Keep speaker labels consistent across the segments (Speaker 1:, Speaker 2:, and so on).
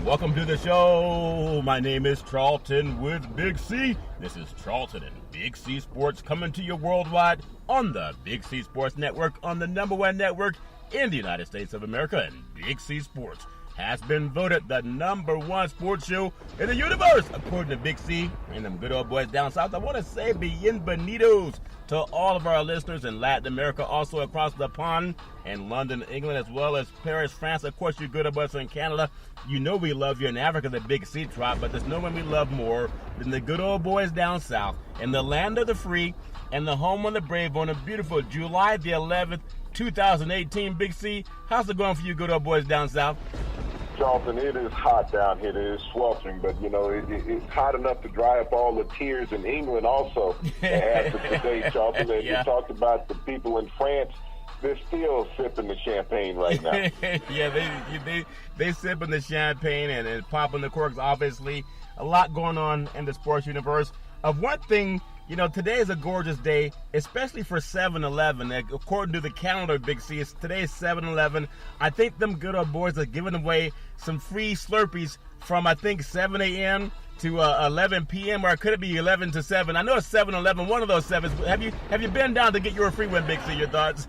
Speaker 1: Welcome to the show. My name is Charlton with Big C. This is Charlton and Big C Sports coming to you worldwide on the Big C Sports Network, on the #1 network in the United States of America. And Big C Sports has been voted the #1 sports show in the universe, according to Big C and them good old boys down south. I want to say bienvenidos to all of our listeners in Latin America, also across the pond in London, England, as well as Paris, France. Of course, you good old boys in Canada. You know we love you in Africa, the Big C tribe, but there's no one we love more than the good old boys down south in the land of the free and the home of the brave on a beautiful July the 11th, 2018. Big C, how's it going for you good old boys down south?
Speaker 2: Charlton, it is hot down here. It is sweltering, but, you know, it's hot enough to dry up all the tears in England also after today, Charlton. And
Speaker 1: Yeah.
Speaker 2: you talked about the people in France. They're still sipping the champagne right now.
Speaker 1: Yeah, they sipping the champagne and popping the corks. Obviously, a lot going on in the sports universe. Of one thing, you know, today is a gorgeous day, especially for 7-Eleven. According to the calendar, Big C, today is 7-Eleven. I think them good old boys are giving away some free Slurpees from, I think, 7 a.m. to 11 p.m. or could it be 11 to 7? I know it's 7-Eleven, one of those sevens. Have you been down to get your free one, Big C? Your thoughts?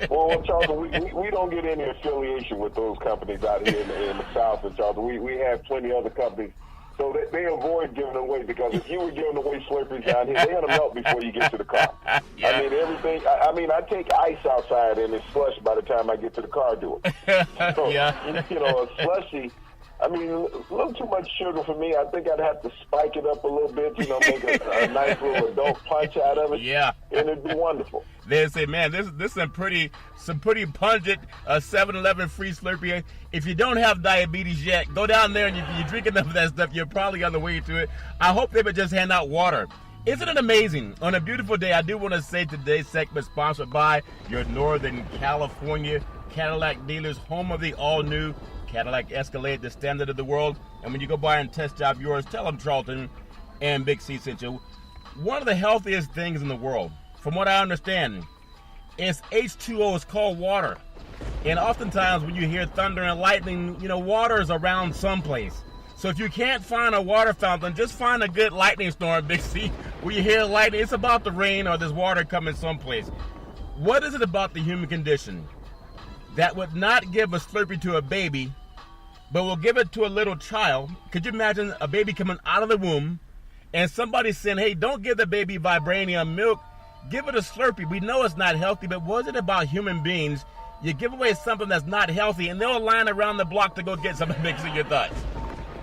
Speaker 2: Well, Charlton, we don't get any affiliation with those companies out here in the South of Charlton. We have plenty of other companies. So they avoid giving away, because if you were giving away Slurpees down here, they're going to melt before you get to the car.
Speaker 1: Yeah.
Speaker 2: I mean, everything. I take ice outside and it's slush by the time I get to the car to it. So,
Speaker 1: Yeah.
Speaker 2: you know, a slushy, I mean, a little too much sugar for me. I think I'd have to spike it up a little bit, you know, make a nice little adult punch out of it.
Speaker 1: Yeah.
Speaker 2: And it'd be wonderful.
Speaker 1: They say, man, this is some pretty pungent 7-Eleven free Slurpee. If you don't have diabetes yet, go down there and if you drink enough of that stuff, you're probably on the way to it. I hope they would just hand out water. Isn't it amazing? On a beautiful day, I do want to say today's segment sponsored by your Northern California Cadillac dealers, home of the all-new Cadillac Escalade, the standard of the world. And when you go by and test drive yours, tell them Charlton and Big C sent you. One of the healthiest things in the world, from what I understand, is H2O. It's called water. And oftentimes when you hear thunder and lightning, you know, water is around someplace. So if you can't find a water fountain, just find a good lightning storm, Big C. When you hear lightning, it's about to rain or there's water coming someplace. What is it about the human condition that would not give a Slurpee to a baby, but will give it to a little child? Could you imagine a baby coming out of the womb and somebody saying, hey, don't give the baby Vibranium milk, give it a Slurpee. We know it's not healthy, but what is it about human beings? You give away something that's not healthy, and they'll line around the block to go get something. Big C, your thoughts?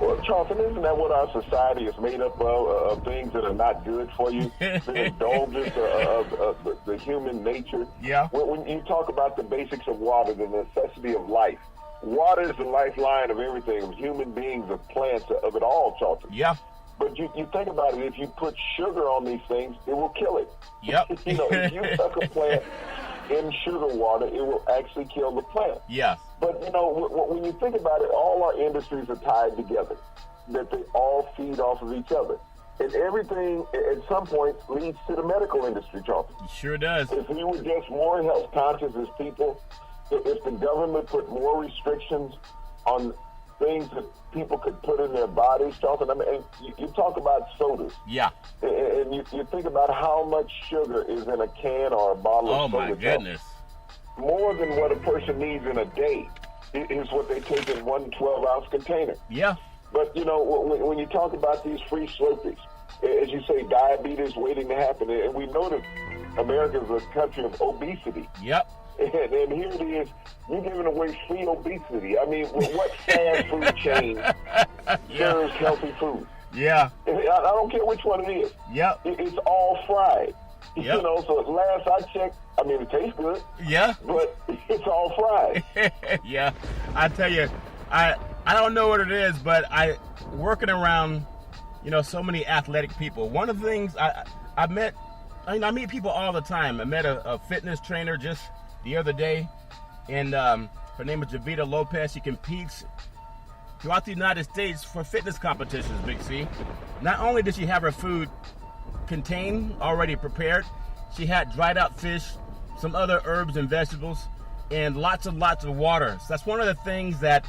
Speaker 2: Well, Charlton, isn't that what our society is made up of things that are not good for you? The indulgence of the human nature.
Speaker 1: Yeah.
Speaker 2: When you talk about the basics of water, the necessity of life, water is the lifeline of everything, of human beings, of plants, of it all, Charlton.
Speaker 1: Yeah.
Speaker 2: But you think about it, if you put sugar on these things, it will kill it.
Speaker 1: Yep.
Speaker 2: You know, if you suck a plant in sugar water, it will actually kill the plant.
Speaker 1: Yes.
Speaker 2: But, you know, when you think about it, all our industries are tied together, that they all feed off of each other. And everything, at some point, leads to the medical industry, Charlton.
Speaker 1: Sure does.
Speaker 2: If we were just more health conscious as people, if the government put more restrictions on things that people could put in their bodies, Charlton, I mean, you talk about sodas.
Speaker 1: Yeah.
Speaker 2: And you think about how much sugar is in a can or a bottle of soda.
Speaker 1: Oh, my goodness.
Speaker 2: More than what a person needs in a day is what they take in one 12-ounce container.
Speaker 1: Yeah.
Speaker 2: But, you know, when you talk about these free Slurpees, as you say, diabetes waiting to happen, and we know that America is a country of obesity.
Speaker 1: Yep.
Speaker 2: And here it is, you're giving away free obesity. I mean, what fast food chain serves healthy food?
Speaker 1: Yeah.
Speaker 2: I don't care which one it is.
Speaker 1: Yep.
Speaker 2: It's all fried.
Speaker 1: Yep.
Speaker 2: You know, so at last I checked, I mean, it tastes good.
Speaker 1: Yeah.
Speaker 2: But it's all fried.
Speaker 1: Yeah. I tell you, I don't know what it is, but working around, you know, so many athletic people. One of the things I meet people all the time. I met a fitness trainer just the other day, and her name is Javita Lopez. She competes throughout the United States for fitness competitions, Big C. Not only did she have her food contained, already prepared, she had dried out fish, some other herbs and vegetables, and lots of water. So that's one of the things that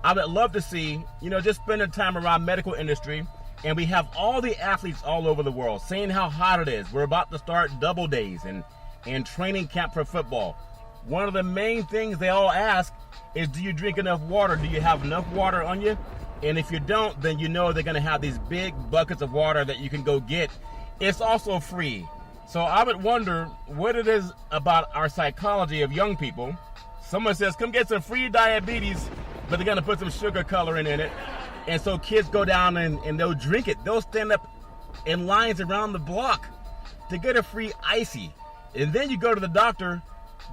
Speaker 1: I would love to see, just spending time around medical industry, and we have all the athletes all over the world seeing how hot it is. We're about to start double days and training camp for football. One of the main things they all ask is, do you drink enough water? Do you have enough water on you? And if you don't, then they're going to have these big buckets of water that you can go get. It's also free. So I would wonder what it is about our psychology of young people. Someone says, come get some free diabetes, but they're going to put some sugar coloring in it. And so kids go down and they'll drink it. They'll stand up in lines around the block to get a free icy. And then you go to the doctor.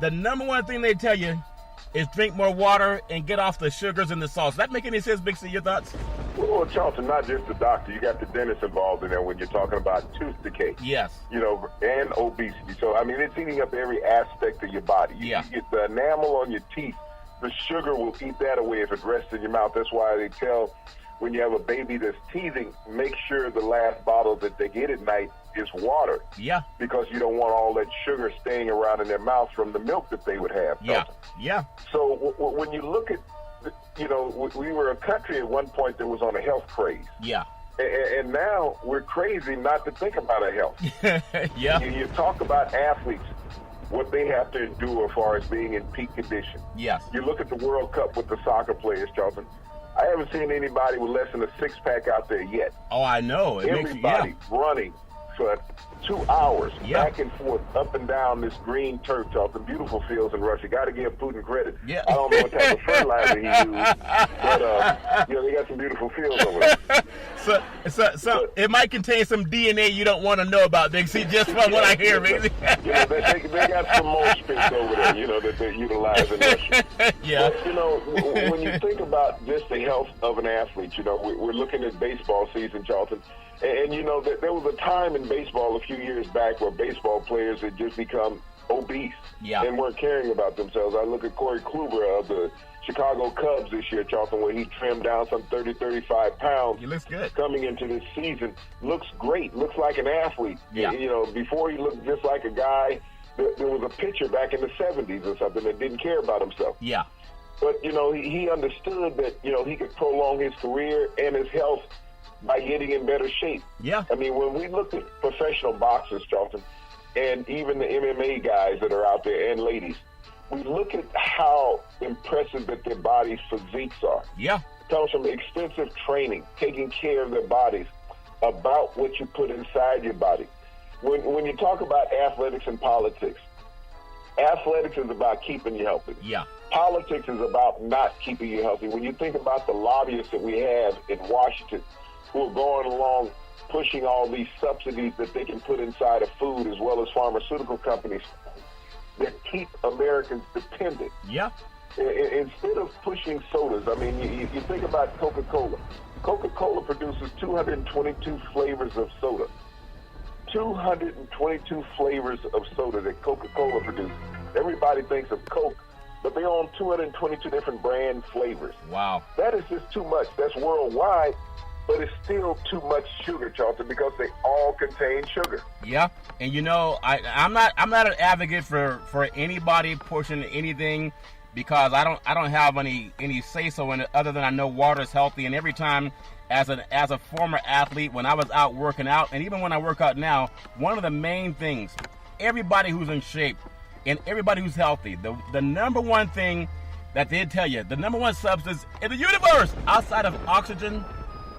Speaker 1: The number one thing they tell you is drink more water and get off the sugars and the salts. Does that make any sense, Big C? Your thoughts?
Speaker 2: Well, Charlton, not just the doctor. You got the dentist involved in there when you're talking about tooth decay.
Speaker 1: Yes.
Speaker 2: And obesity. So, it's eating up every aspect of your body.
Speaker 1: Yeah.
Speaker 2: You get the enamel on your teeth. The sugar will eat that away if it rests in your mouth. That's why they tell when you have a baby that's teething, make sure the last bottle that they get at night is water.
Speaker 1: Yeah.
Speaker 2: Because you don't want all that sugar staying around in their mouth from the milk that they would have.
Speaker 1: Yeah. Yeah.
Speaker 2: So when you look at, we were a country at one point that was on a health craze.
Speaker 1: Yeah.
Speaker 2: And now we're crazy not to think about our health.
Speaker 1: Yeah.
Speaker 2: You talk about athletes, what they have to endure as far as being in peak condition.
Speaker 1: Yes.
Speaker 2: You look at the World Cup with the soccer players, Charlton. I haven't seen anybody with less than a six-pack out there yet.
Speaker 1: Oh, I know.
Speaker 2: Everybody running for 2 hours,
Speaker 1: Yeah.
Speaker 2: back and forth, up and down this green turf, Charlton. Beautiful fields in Russia. Got to give Putin credit.
Speaker 1: Yeah.
Speaker 2: I don't know what type of fertilizer he used, but they got some beautiful fields over there.
Speaker 1: So it might contain some DNA you don't want to know about, Big C, just from what I hear, Big C.
Speaker 2: They got some more space over there, that they utilize in Russia.
Speaker 1: Yeah.
Speaker 2: But, when you think about just the health of an athlete, we're looking at baseball season, Charlton. And there was a time in baseball a few years back where baseball players had just become obese and weren't caring about themselves. I look at Corey Kluber of the Chicago Cubs this year, Charlton, where he trimmed down some 35 pounds.
Speaker 1: He looks good.
Speaker 2: Coming into this season. Looks great. Looks like an athlete.
Speaker 1: Yeah.
Speaker 2: Before he looked just like a guy. There was a pitcher back in the 70s or something that didn't care about himself.
Speaker 1: Yeah.
Speaker 2: But, he understood that, he could prolong his career and his health by getting in better shape.
Speaker 1: Yeah.
Speaker 2: When we look at professional boxers, Charlton, and even the MMA guys that are out there and ladies, we look at how impressive that their bodies' physiques are.
Speaker 1: Yeah.
Speaker 2: It comes from extensive training, taking care of their bodies, about what you put inside your body. When you talk about athletics and politics, athletics is about keeping you healthy.
Speaker 1: Yeah.
Speaker 2: Politics is about not keeping you healthy. When you think about the lobbyists that we have in Washington who are going along pushing all these subsidies that they can put inside of food as well as pharmaceutical companies that keep Americans dependent.
Speaker 1: Yeah.
Speaker 2: Instead of pushing sodas, you think about Coca-Cola. Coca-Cola produces 222 flavors of soda. 222 flavors of soda that Coca-Cola produces. Everybody thinks of Coke, but they own 222 different brand flavors.
Speaker 1: Wow.
Speaker 2: That is just too much. That's worldwide, but it's still too much sugar, Charlton, because they all contain sugar.
Speaker 1: Yeah. And I'm not an advocate for anybody pushing anything, because I don't have any say so in it, other than I know water is healthy. And every time as a former athlete, when I was out working out, and even when I work out now, one of the main things, everybody who's in shape and everybody who's healthy, the number one thing that they tell you, the number one substance in the universe outside of oxygen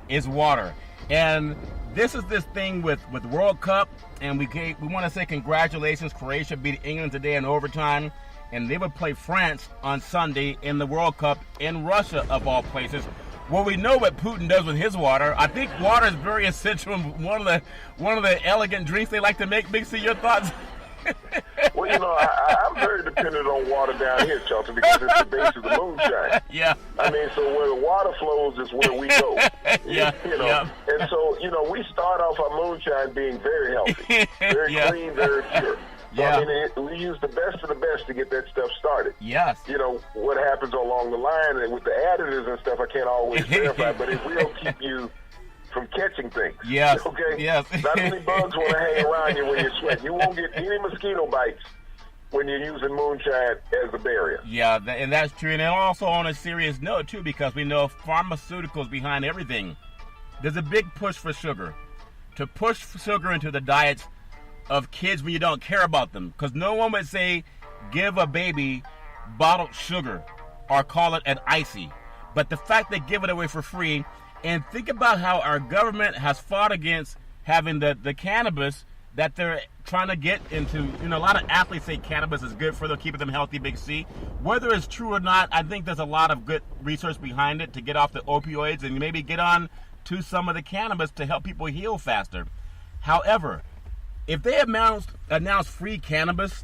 Speaker 1: is water. And this is this thing with World Cup, and we want to say congratulations. Croatia beat England today in overtime, and they would play France on Sunday in the World Cup in Russia, of all places. Well, we know what Putin does with his water. I think water is very essential, and one of the elegant drinks they like to make. Big C, your thoughts?
Speaker 2: Well, I'm very dependent on water down here, Charlton, because it's the base of the moonshine.
Speaker 1: Yeah.
Speaker 2: So where the water flows is where we go.
Speaker 1: Yeah. Yeah.
Speaker 2: And so, we start off our moonshine being very healthy, very clean, very pure. So,
Speaker 1: Yeah.
Speaker 2: We use the best of the best to get that stuff started.
Speaker 1: Yes.
Speaker 2: What happens along the line and with the additives and stuff, I can't always verify, but it will keep you from catching things.
Speaker 1: Yes.
Speaker 2: Okay?
Speaker 1: Yes.
Speaker 2: Not many bugs want to hang around you when you sweat. You won't get any mosquito bites when you're using moonshine as a barrier.
Speaker 1: Yeah, and that's true. And also on a serious note, too, because we know pharmaceuticals behind everything. There's a big push for sugar. To push sugar into the diets of kids when you don't care about them. Because no one would say, give a baby bottled sugar or call it an icy. But the fact they give it away for free, and think about how our government has fought against having the cannabis that they're trying to get into. You know, a lot of athletes say cannabis is good for them, keeping them healthy, Big C. Whether it's true or not, I think there's a lot of good research behind it to get off the opioids and maybe get on to some of the cannabis to help people heal faster. However, if they announced free cannabis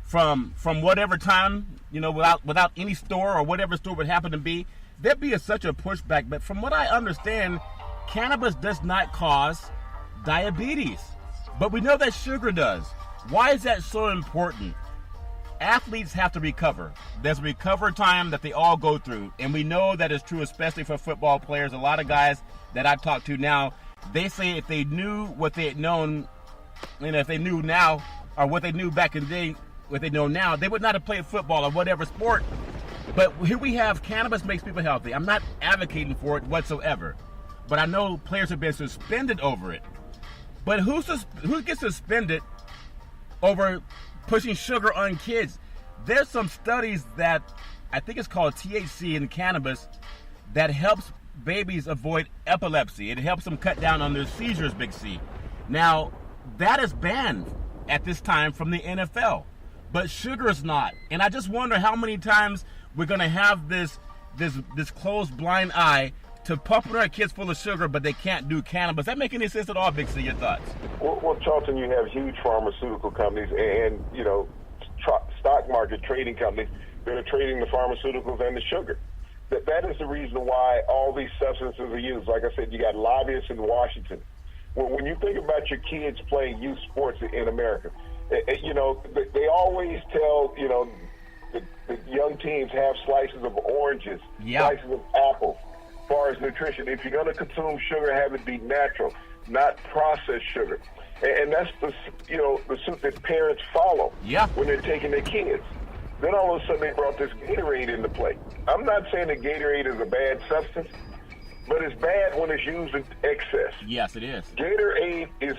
Speaker 1: from whatever time, you know, without any store or whatever store would happen to be, there'd be such a pushback. But from what I understand, cannabis does not cause diabetes. But we know that sugar does. Why is that so important? Athletes have to recover. There's a recover time that they all go through. And we know that is true, especially for football players. A lot of guys that I've talked to now, they say if they knew what they had known, and if they knew now, or what they knew back in the day, what they know now, they would not have played football or whatever sport. But here we have cannabis makes people healthy. I'm not advocating for it whatsoever. But I know players have been suspended over it. But who gets suspended over pushing sugar on kids? There's some studies that I think it's called THC in cannabis that helps babies avoid epilepsy. It helps them cut down on their seizures, Big C. Now, that is banned at this time from the NFL, but sugar is not. And I just wonder how many times we're going to have this closed blind eye to pumping our kids full of sugar, but they can't do cannabis. Does that make any sense at all, Big C? Your thoughts?
Speaker 2: Well, Charlton, you have huge pharmaceutical companies and you know, stock market trading companies that are trading the pharmaceuticals and the sugar. That is the reason why all these substances are used. Like I said, you got lobbyists in Washington. When you think about your kids playing youth sports in America, you know, they always tell, you know, the young teams have slices of oranges, slices of apples. As far as nutrition, if you're going to consume sugar, have it be natural, not processed sugar. And that's the suit that parents follow when they're taking their kids. Then all of a sudden they brought this Gatorade into play. I'm not saying that Gatorade is a bad substance, but it's bad when it's used in excess.
Speaker 1: Yes, it is.
Speaker 2: Gatorade is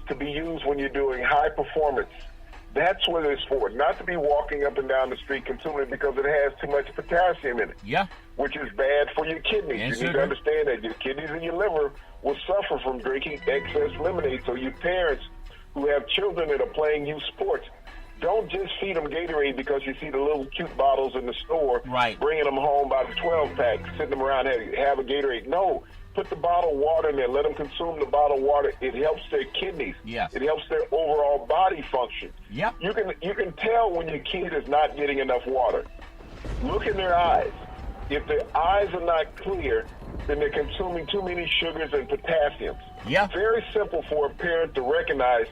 Speaker 2: to be used when you're doing high performance. That's what it's for, not to be walking up and down the street consuming it because it has too much potassium in it.
Speaker 1: Yeah.
Speaker 2: Which is bad for your kidneys.
Speaker 1: And
Speaker 2: you need to understand that your kidneys and your liver will suffer from drinking excess lemonade. So you parents who have children that are playing youth sports, don't just feed them Gatorade because you see the little cute bottles in the store, bringing them home by the 12-pack, sitting them around, have a Gatorade. No, put the bottled water in there. Let them consume the bottled water. It helps their kidneys.
Speaker 1: Yes.
Speaker 2: It helps their overall body function.
Speaker 1: Yep.
Speaker 2: You can tell when your kid is not getting enough water. Look in their eyes. If their eyes are not clear, then they're consuming too many sugars and potassiums.
Speaker 1: Yeah.
Speaker 2: Very simple for a parent to recognize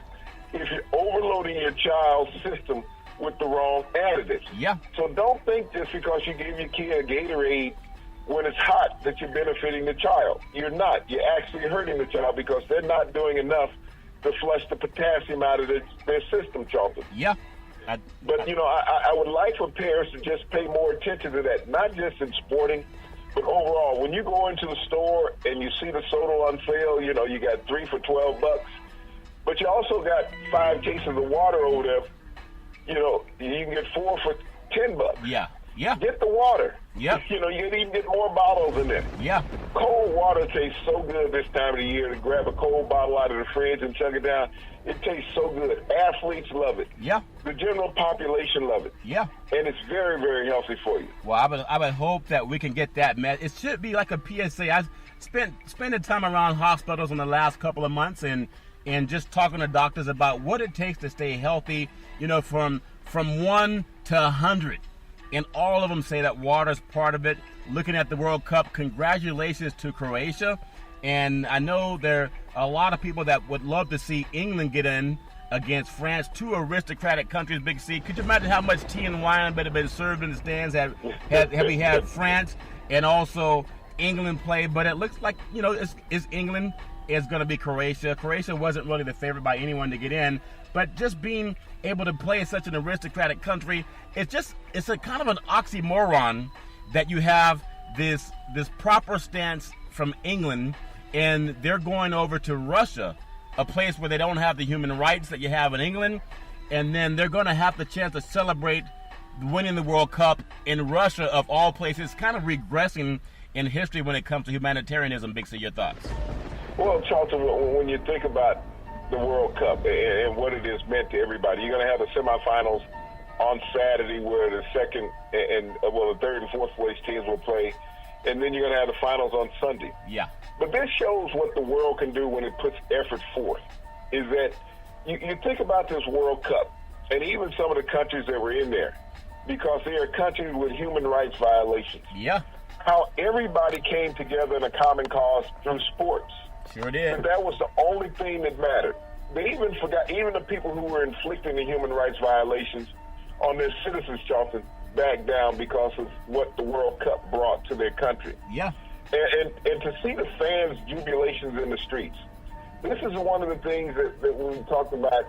Speaker 2: if you're overloading your child's system with the wrong additives.
Speaker 1: Yeah.
Speaker 2: So don't think just because you give your kid a Gatorade when it's hot that you're benefiting the child. You're not. You're actually hurting the child because they're not doing enough to flush the potassium out of their system, Charlton.
Speaker 1: Yeah.
Speaker 2: But, you know, I would like for parents to just pay more attention to that, not just in sporting, but overall. When you go into the store and you see the soda on sale, you know, you got 3 for $12, but you also got 5 cases of water over there. You know, you can get 4 for $10.
Speaker 1: Yeah. Yeah.
Speaker 2: Get the water.
Speaker 1: Yep.
Speaker 2: You know, you can even get more bottles in there.
Speaker 1: Yeah.
Speaker 2: Cold water tastes so good this time of the year. To grab a cold bottle out of the fridge and chug it down, it tastes so good. Athletes love it.
Speaker 1: Yeah.
Speaker 2: The general population love it.
Speaker 1: Yeah.
Speaker 2: And it's very, very healthy for you.
Speaker 1: Well, I would hope that we can get that met. It should be like a PSA. I spent time around hospitals in the last couple of months and just talking to doctors about what it takes to stay healthy, you know, from 1 to 100. And all of them say that water is part of it. Looking at the World Cup, congratulations to Croatia. And I know there are a lot of people that would love to see England get in against France, 2 aristocratic countries, Big C. Could you imagine how much tea and wine would have been served in the stands have we had France and also England play? But it looks like, you know, it's England is going to be Croatia. Croatia wasn't really the favorite by anyone to get in. but just being able to play in such an aristocratic country, it's a kind of an oxymoron that you have this proper stance from England, and they're going over to Russia, a place where they don't have the human rights that you have in England, and then they're going to have the chance to celebrate winning the World Cup in Russia, of all places, kind of regressing in history when it comes to humanitarianism. Big C, your thoughts?
Speaker 2: Well, Charlton, when you think about the World Cup and what it has meant to everybody, you're going to have the semifinals on Saturday, where the second and the third and fourth place teams will play, and then you're going to have the finals on Sunday.
Speaker 1: Yeah.
Speaker 2: But this shows what the world can do when it puts effort forth. Is that you think about this World Cup, and even some of the countries that were in there, because they are countries with human rights violations.
Speaker 1: Yeah.
Speaker 2: How everybody came together in a common cause through sports.
Speaker 1: Sure did.
Speaker 2: And that was the only thing that mattered. They even forgot, even the people who were inflicting the human rights violations on their citizens, Charlton, back down because of what the World Cup brought to their country.
Speaker 1: Yeah.
Speaker 2: And to see the fans' jubilations in the streets, this is one of the things that we talked about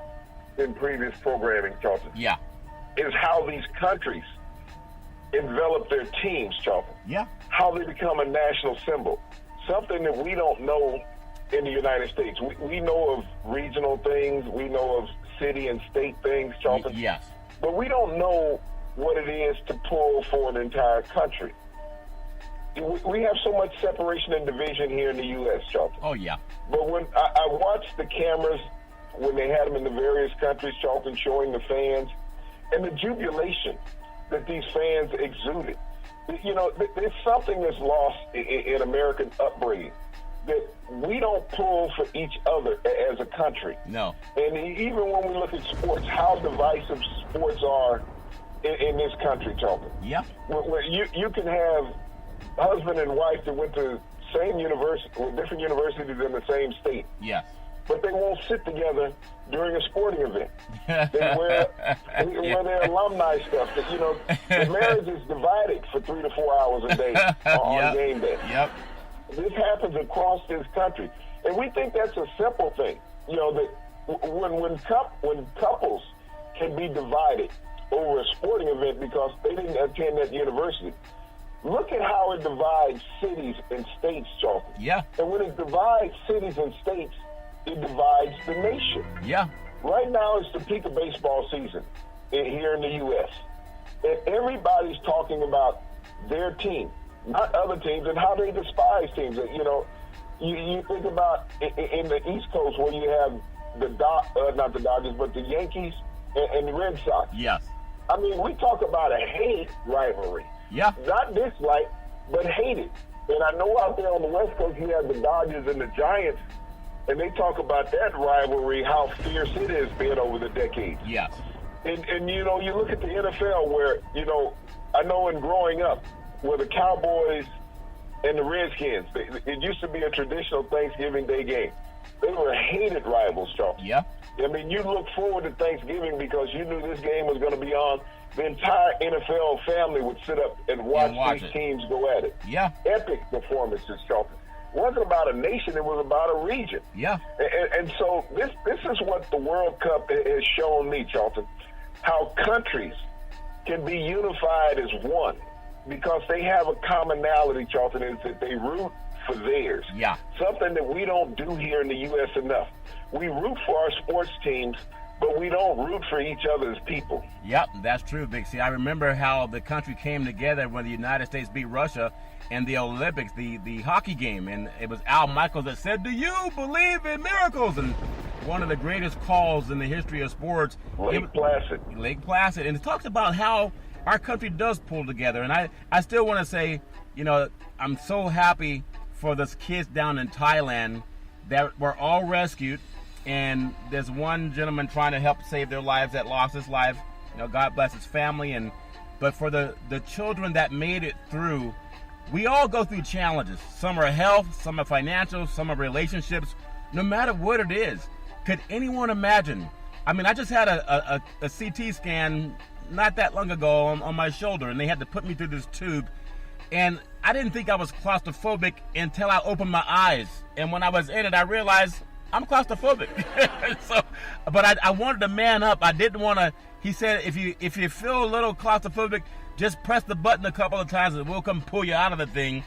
Speaker 2: in previous programming, Charlton.
Speaker 1: Yeah.
Speaker 2: Is how these countries envelop their teams, Charlton.
Speaker 1: Yeah.
Speaker 2: How they become a national symbol. Something that we don't know in the United States. We know of regional things. We know of city and state things, Charlton.
Speaker 1: Yes.
Speaker 2: But we don't know what it is to pull for an entire country. We have so much separation and division here in the U.S., Charlton.
Speaker 1: Oh, yeah.
Speaker 2: But when I watched the cameras, when they had them in the various countries, Charlton, showing the fans, and the jubilation that these fans exuded. You know, there's something that's lost in American upbringing, that we don't pull for each other as a country.
Speaker 1: No.
Speaker 2: And even when we look at sports, how divisive sports are in this country, Charlton.
Speaker 1: Yeah.
Speaker 2: Where you can have husband and wife that went to same university, with different universities in the same state.
Speaker 1: Yes.
Speaker 2: But they won't sit together during a sporting event. They wear their alumni stuff. That, you know, the marriage is divided for 3 to 4 hours a day on game day.
Speaker 1: Yep.
Speaker 2: This happens across this country, and we think that's a simple thing. You know, that when couples can be divided over a sporting event because they didn't attend that university. Look at how it divides cities and states, Charlton.
Speaker 1: Yeah.
Speaker 2: And when it divides cities and states, it divides the nation.
Speaker 1: Yeah.
Speaker 2: Right now, it's the peak of baseball season here in the U.S. And everybody's talking about their team, not other teams, and how they despise teams. You know, you think about in the East Coast where you have not the Dodgers, but the Yankees and the Red Sox.
Speaker 1: Yes.
Speaker 2: I mean, we talk about a hate rivalry.
Speaker 1: Yeah.
Speaker 2: Not dislike, but hated. And I know out there on the West Coast you have the Dodgers and the Giants, and they talk about that rivalry, how fierce it has been over the decades.
Speaker 1: Yes.
Speaker 2: And you know, you look at the NFL where, you know, I know in growing up, where the Cowboys and the Redskins, it used to be a traditional Thanksgiving Day game. They were hated rivals, Charles.
Speaker 1: Yeah.
Speaker 2: I mean, you look forward to Thanksgiving because you knew this game was going to be on. The entire NFL family would sit up and watch these teams go at it.
Speaker 1: Yeah.
Speaker 2: Epic performances, Charlton. It wasn't about a nation, it was about a region.
Speaker 1: Yeah.
Speaker 2: And so this is what the World Cup has shown me, Charlton, how countries can be unified as one because they have a commonality, Charlton, is that they root for theirs.
Speaker 1: Yeah.
Speaker 2: Something that we don't do here in the U.S. enough. We root for our sports teams, but we don't root for each other's people.
Speaker 1: Yep, that's true, Big C. I remember how the country came together when the United States beat Russia in the Olympics, the hockey game, and it was Al Michaels that said, "Do you believe in miracles?" And one of the greatest calls in the history of sports.
Speaker 2: Lake Placid.
Speaker 1: Lake Placid. And it talks about how our country does pull together. And I still want to say, you know, I'm so happy for those kids down in Thailand that were all rescued. And there's one gentleman trying to help save their lives that lost his life. You know, God bless his family. But for the children that made it through, we all go through challenges. Some are health, some are financial, some are relationships. No matter what it is, could anyone imagine? I mean, I just had a CT scan not that long ago on my shoulder, and they had to put me through this tube. And I didn't think I was claustrophobic until I opened my eyes. And when I was in it, I realized I'm claustrophobic. So, but I wanted to man up. I didn't want to. He said, if you feel a little claustrophobic, just press the button a couple of times and we'll come pull you out of the thing.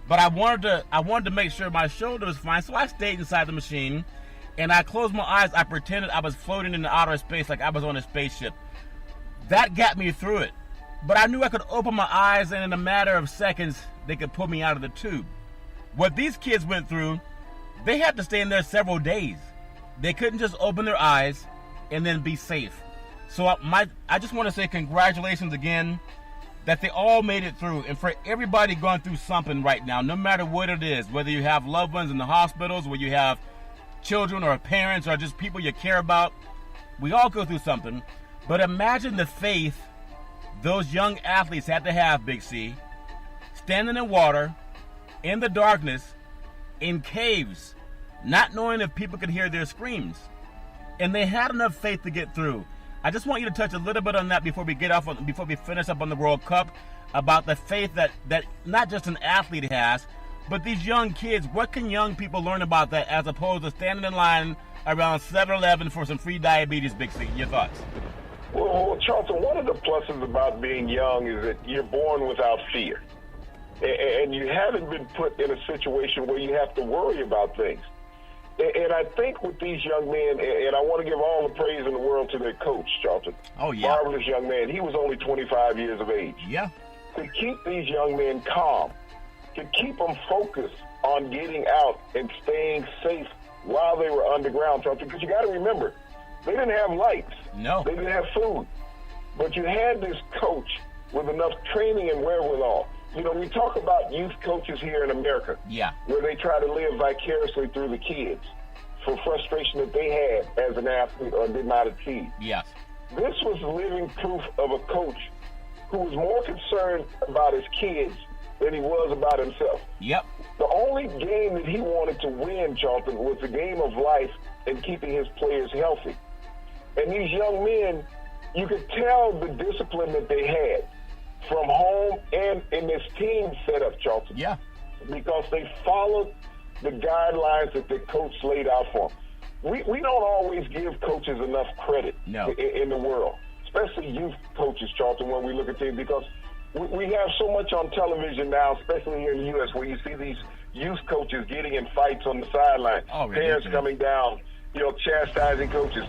Speaker 1: But I wanted to make sure my shoulder was fine, so I stayed inside the machine, and I closed my eyes. I pretended I was floating in the outer space like I was on a spaceship. That got me through it. But I knew I could open my eyes, and in a matter of seconds, they could pull me out of the tube. What these kids went through, they had to stay in there several days. They couldn't just open their eyes and then be safe. So I just want to say congratulations again that they all made it through. And for everybody going through something right now, no matter what it is, whether you have loved ones in the hospitals, whether you have children or parents or just people you care about, we all go through something. But imagine the faith those young athletes had to have, Big C, standing in water, in the darkness, in caves, not knowing if people could hear their screams. And they had enough faith to get through. I just want you to touch a little bit on that before we finish up on the World Cup, about the faith that not just an athlete has, but these young kids. What can young people learn about that as opposed to standing in line around 7-Eleven for some free diabetes, Big C? Your thoughts?
Speaker 2: Well, Charlton, one of the pluses about being young is that you're born without fear. And you haven't been put in a situation where you have to worry about things. And I think with these young men, and I want to give all the praise in the world to their coach, Charlton.
Speaker 1: Oh, yeah.
Speaker 2: Marvelous young man. He was only 25 years of age.
Speaker 1: Yeah.
Speaker 2: To keep these young men calm, to keep them focused on getting out and staying safe while they were underground, Charlton, because you got to remember, they didn't have lights.
Speaker 1: No.
Speaker 2: They didn't have food. But you had this coach with enough training and wherewithal. You know, we talk about youth coaches here in America, where they try to live vicariously through the kids for frustration that they had as an athlete or did not achieve.
Speaker 1: Yes.
Speaker 2: This was living proof of a coach who was more concerned about his kids than he was about himself.
Speaker 1: Yep.
Speaker 2: The only game that he wanted to win, Charlton, was the game of life and keeping his players healthy. And these young men, you could tell the discipline that they had from home and in this team setup, Charlton.
Speaker 1: Yeah.
Speaker 2: Because they followed the guidelines that the coach laid out for them. We don't always give coaches enough credit in the world, especially youth coaches, Charlton, when we look at things, because we have so much on television now, especially here in the U.S., where you see these youth coaches getting in fights on the sideline, parents coming down, chastising coaches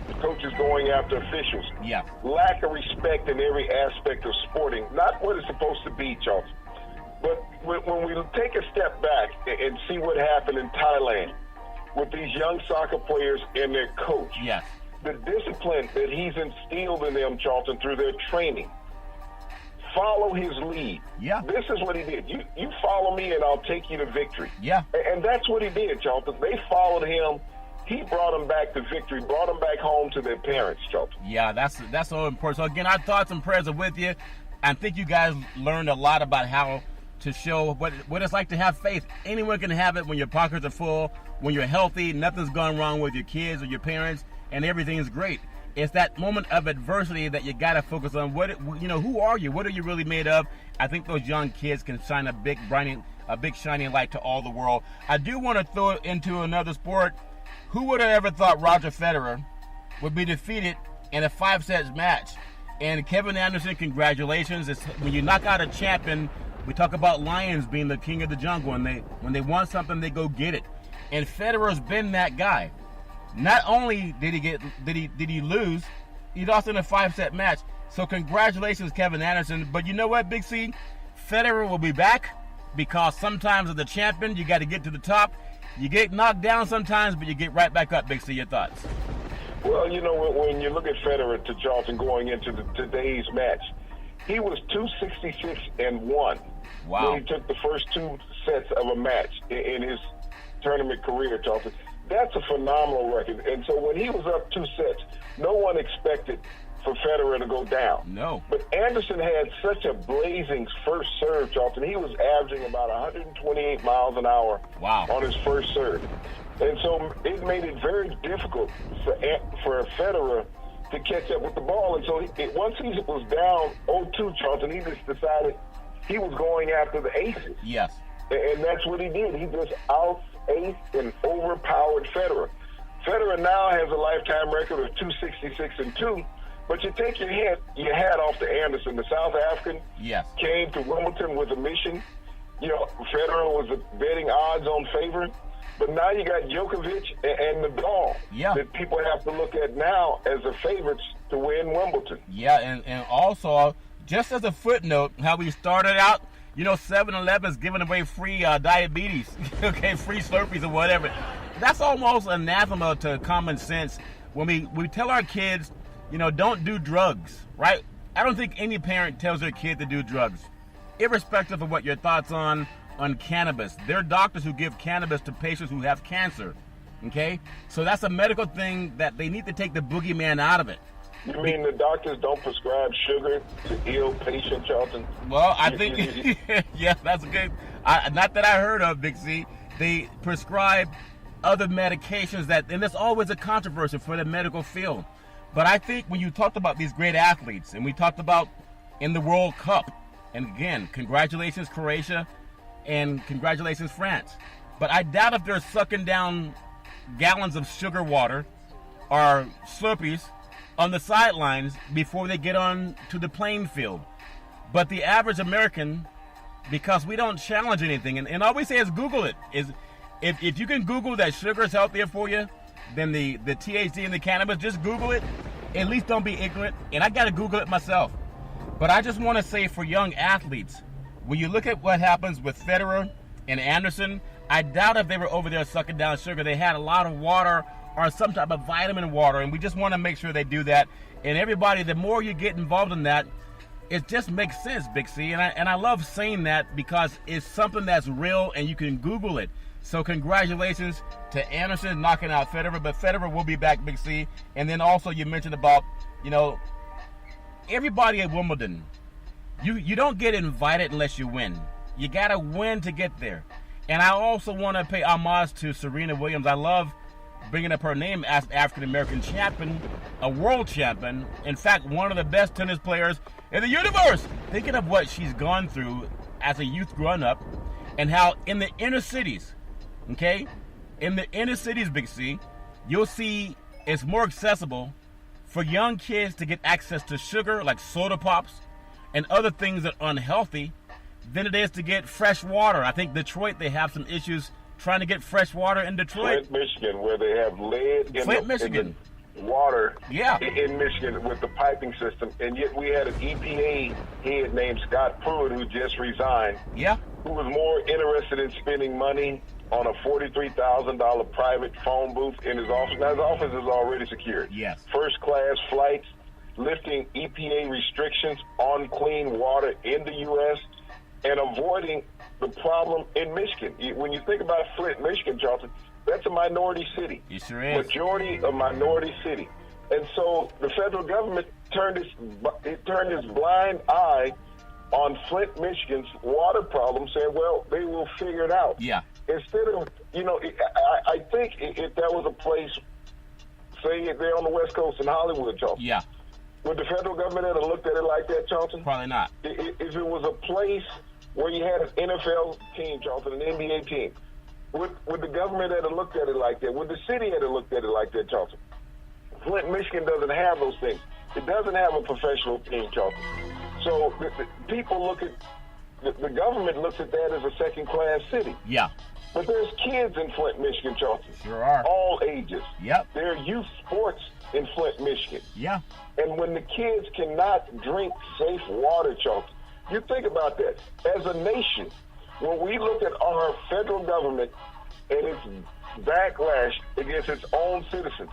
Speaker 2: going after officials.
Speaker 1: Yeah.
Speaker 2: Lack of respect in every aspect of sporting. Not what it's supposed to be, Charles. But when we take a step back and see what happened in Thailand with these young soccer players and their coach,
Speaker 1: yes,
Speaker 2: the discipline that he's instilled in them, Charlton, through their training, follow his lead.
Speaker 1: Yeah.
Speaker 2: This is what he did. You follow me and I'll take you to victory.
Speaker 1: Yeah.
Speaker 2: And that's what he did, Charlton. They followed him. He brought them back to victory, brought them back home to their parents, Charlton.
Speaker 1: Yeah, that's so important. So, again, our thoughts and prayers are with you. I think you guys learned a lot about how to show what it's like to have faith. Anyone can have it when your pockets are full, when you're healthy, nothing's gone wrong with your kids or your parents, and everything's great. It's that moment of adversity that you got to focus on. Who are you? What are you really made of? I think those young kids can shine a big shining light to all the world. I do want to throw it into another sport. Who would have ever thought Roger Federer would be defeated in a 5-set match? And Kevin Anderson, congratulations. When you knock out a champion, we talk about lions being the king of the jungle. When they want something, they go get it. And Federer's been that guy. Not only did he lose, he lost in a 5-set match. So congratulations, Kevin Anderson. But you know what, Big C? Federer will be back, because sometimes as the champion, you got to get to the top. You get knocked down sometimes, but you get right back up, Big C. Your thoughts?
Speaker 2: Well, when you look at Federer, to Charlton, going into today's match, he was 266-1.
Speaker 1: Wow.
Speaker 2: When he took the first 2 sets of a match in his tournament career, Charlton. That's a phenomenal record. And so when he was up 2 sets, no one expected for Federer to go down.
Speaker 1: No.
Speaker 2: But Anderson had such a blazing first serve, Charlton. He was averaging about 128 miles an hour on his first serve. And so it made it very difficult for Federer to catch up with the ball. And so once he was down 0-2, Charlton, he just decided he was going after the aces.
Speaker 1: Yes.
Speaker 2: And that's what he did. He just out-aced and overpowered Federer. Federer now has a lifetime record of 266-2. But you take your hat off to Anderson, the South African.
Speaker 1: Yes.
Speaker 2: Came to Wimbledon with a mission. You know, Federer was a betting odds-on favorite. But now you got Djokovic and Nadal that people have to look at now as the favorites to win Wimbledon.
Speaker 1: Yeah, and also, just as a footnote, how we started out, you know, 7-Eleven is giving away free diabetes, okay, free Slurpees or whatever. That's almost anathema to common sense when we tell our kids, you know, don't do drugs, right? I don't think any parent tells their kid to do drugs, irrespective of what your thoughts on cannabis. There are doctors who give cannabis to patients who have cancer, okay? So that's a medical thing that they need to take the boogeyman out of it.
Speaker 2: You mean the doctors don't prescribe sugar to ill patients, Charlton?
Speaker 1: Well, I think, yeah, that's a good, not that I heard of, Big C. They prescribe other medications and there's always a controversy for the medical field. But I think when you talked about these great athletes, and we talked about in the World Cup, and again, congratulations Croatia, and congratulations France. But I doubt if they're sucking down gallons of sugar water or Slurpees on the sidelines before they get on to the playing field. But the average American, because we don't challenge anything, and all we say is Google it. If you can Google that sugar is healthier for you than the THC and the cannabis, just Google it. At least don't be ignorant. And I got to Google it myself. But I just want to say for young athletes, when you look at what happens with Federer and Anderson, I doubt if they were over there sucking down sugar. They had a lot of water or some type of vitamin water, and we just want to make sure they do that. And everybody, the more you get involved in that, it just makes sense, Big C. And I love saying that because it's something that's real and you can Google it. So congratulations to Anderson knocking out Federer, but Federer will be back, Big C. And then also you mentioned about, you know, everybody at Wimbledon, you don't get invited unless you win. You got to win to get there. And I also want to pay homage to Serena Williams. I love bringing up her name as African-American champion, a world champion. In fact, one of the best tennis players in the universe. Thinking of what she's gone through as a youth growing up and how in the inner cities, okay, in the inner cities, Big C, you'll see it's more accessible for young kids to get access to sugar like soda pops and other things that are unhealthy than it is to get fresh water. I think Detroit, they have some issues trying to get fresh water in Detroit.
Speaker 2: Flint, Michigan, where they have lead in the water in Michigan with the piping system. And yet we had an EPA head named Scott Pruitt who just resigned, who was more interested in spending money on a $43,000 private phone booth in his office. Now, his office is already secured.
Speaker 1: Yes.
Speaker 2: First-class flights, lifting EPA restrictions on clean water in the U.S., and avoiding the problem in Michigan. When you think about Flint, Michigan, Charlton, that's a minority city.
Speaker 1: It sure is.
Speaker 2: Majority of minority city. And so the federal government turned its blind eye on Flint, Michigan's water problem, saying, well, they will figure it out.
Speaker 1: Yeah.
Speaker 2: Instead of, you know, I think if that was a place, say they're on the West Coast in Hollywood, Charlton.
Speaker 1: Yeah.
Speaker 2: Would the federal government have looked at it like that, Charlton?
Speaker 1: Probably not.
Speaker 2: If it was a place where you had an NFL team, Charlton, an NBA team, would the government have looked at it like that? Would the city have looked at it like that, Charlton? Flint, Michigan doesn't have those things. It doesn't have a professional team, Charlton. So the people look at, the government looks at that as a second-class city.
Speaker 1: Yeah.
Speaker 2: But there's kids in Flint, Michigan, Charlton.
Speaker 1: Sure are.
Speaker 2: All ages.
Speaker 1: Yep.
Speaker 2: There are youth sports in Flint, Michigan.
Speaker 1: Yeah.
Speaker 2: And when the kids cannot drink safe water, Charlton, you think about that. As a nation, when we look at our federal government and its backlash against its own citizens,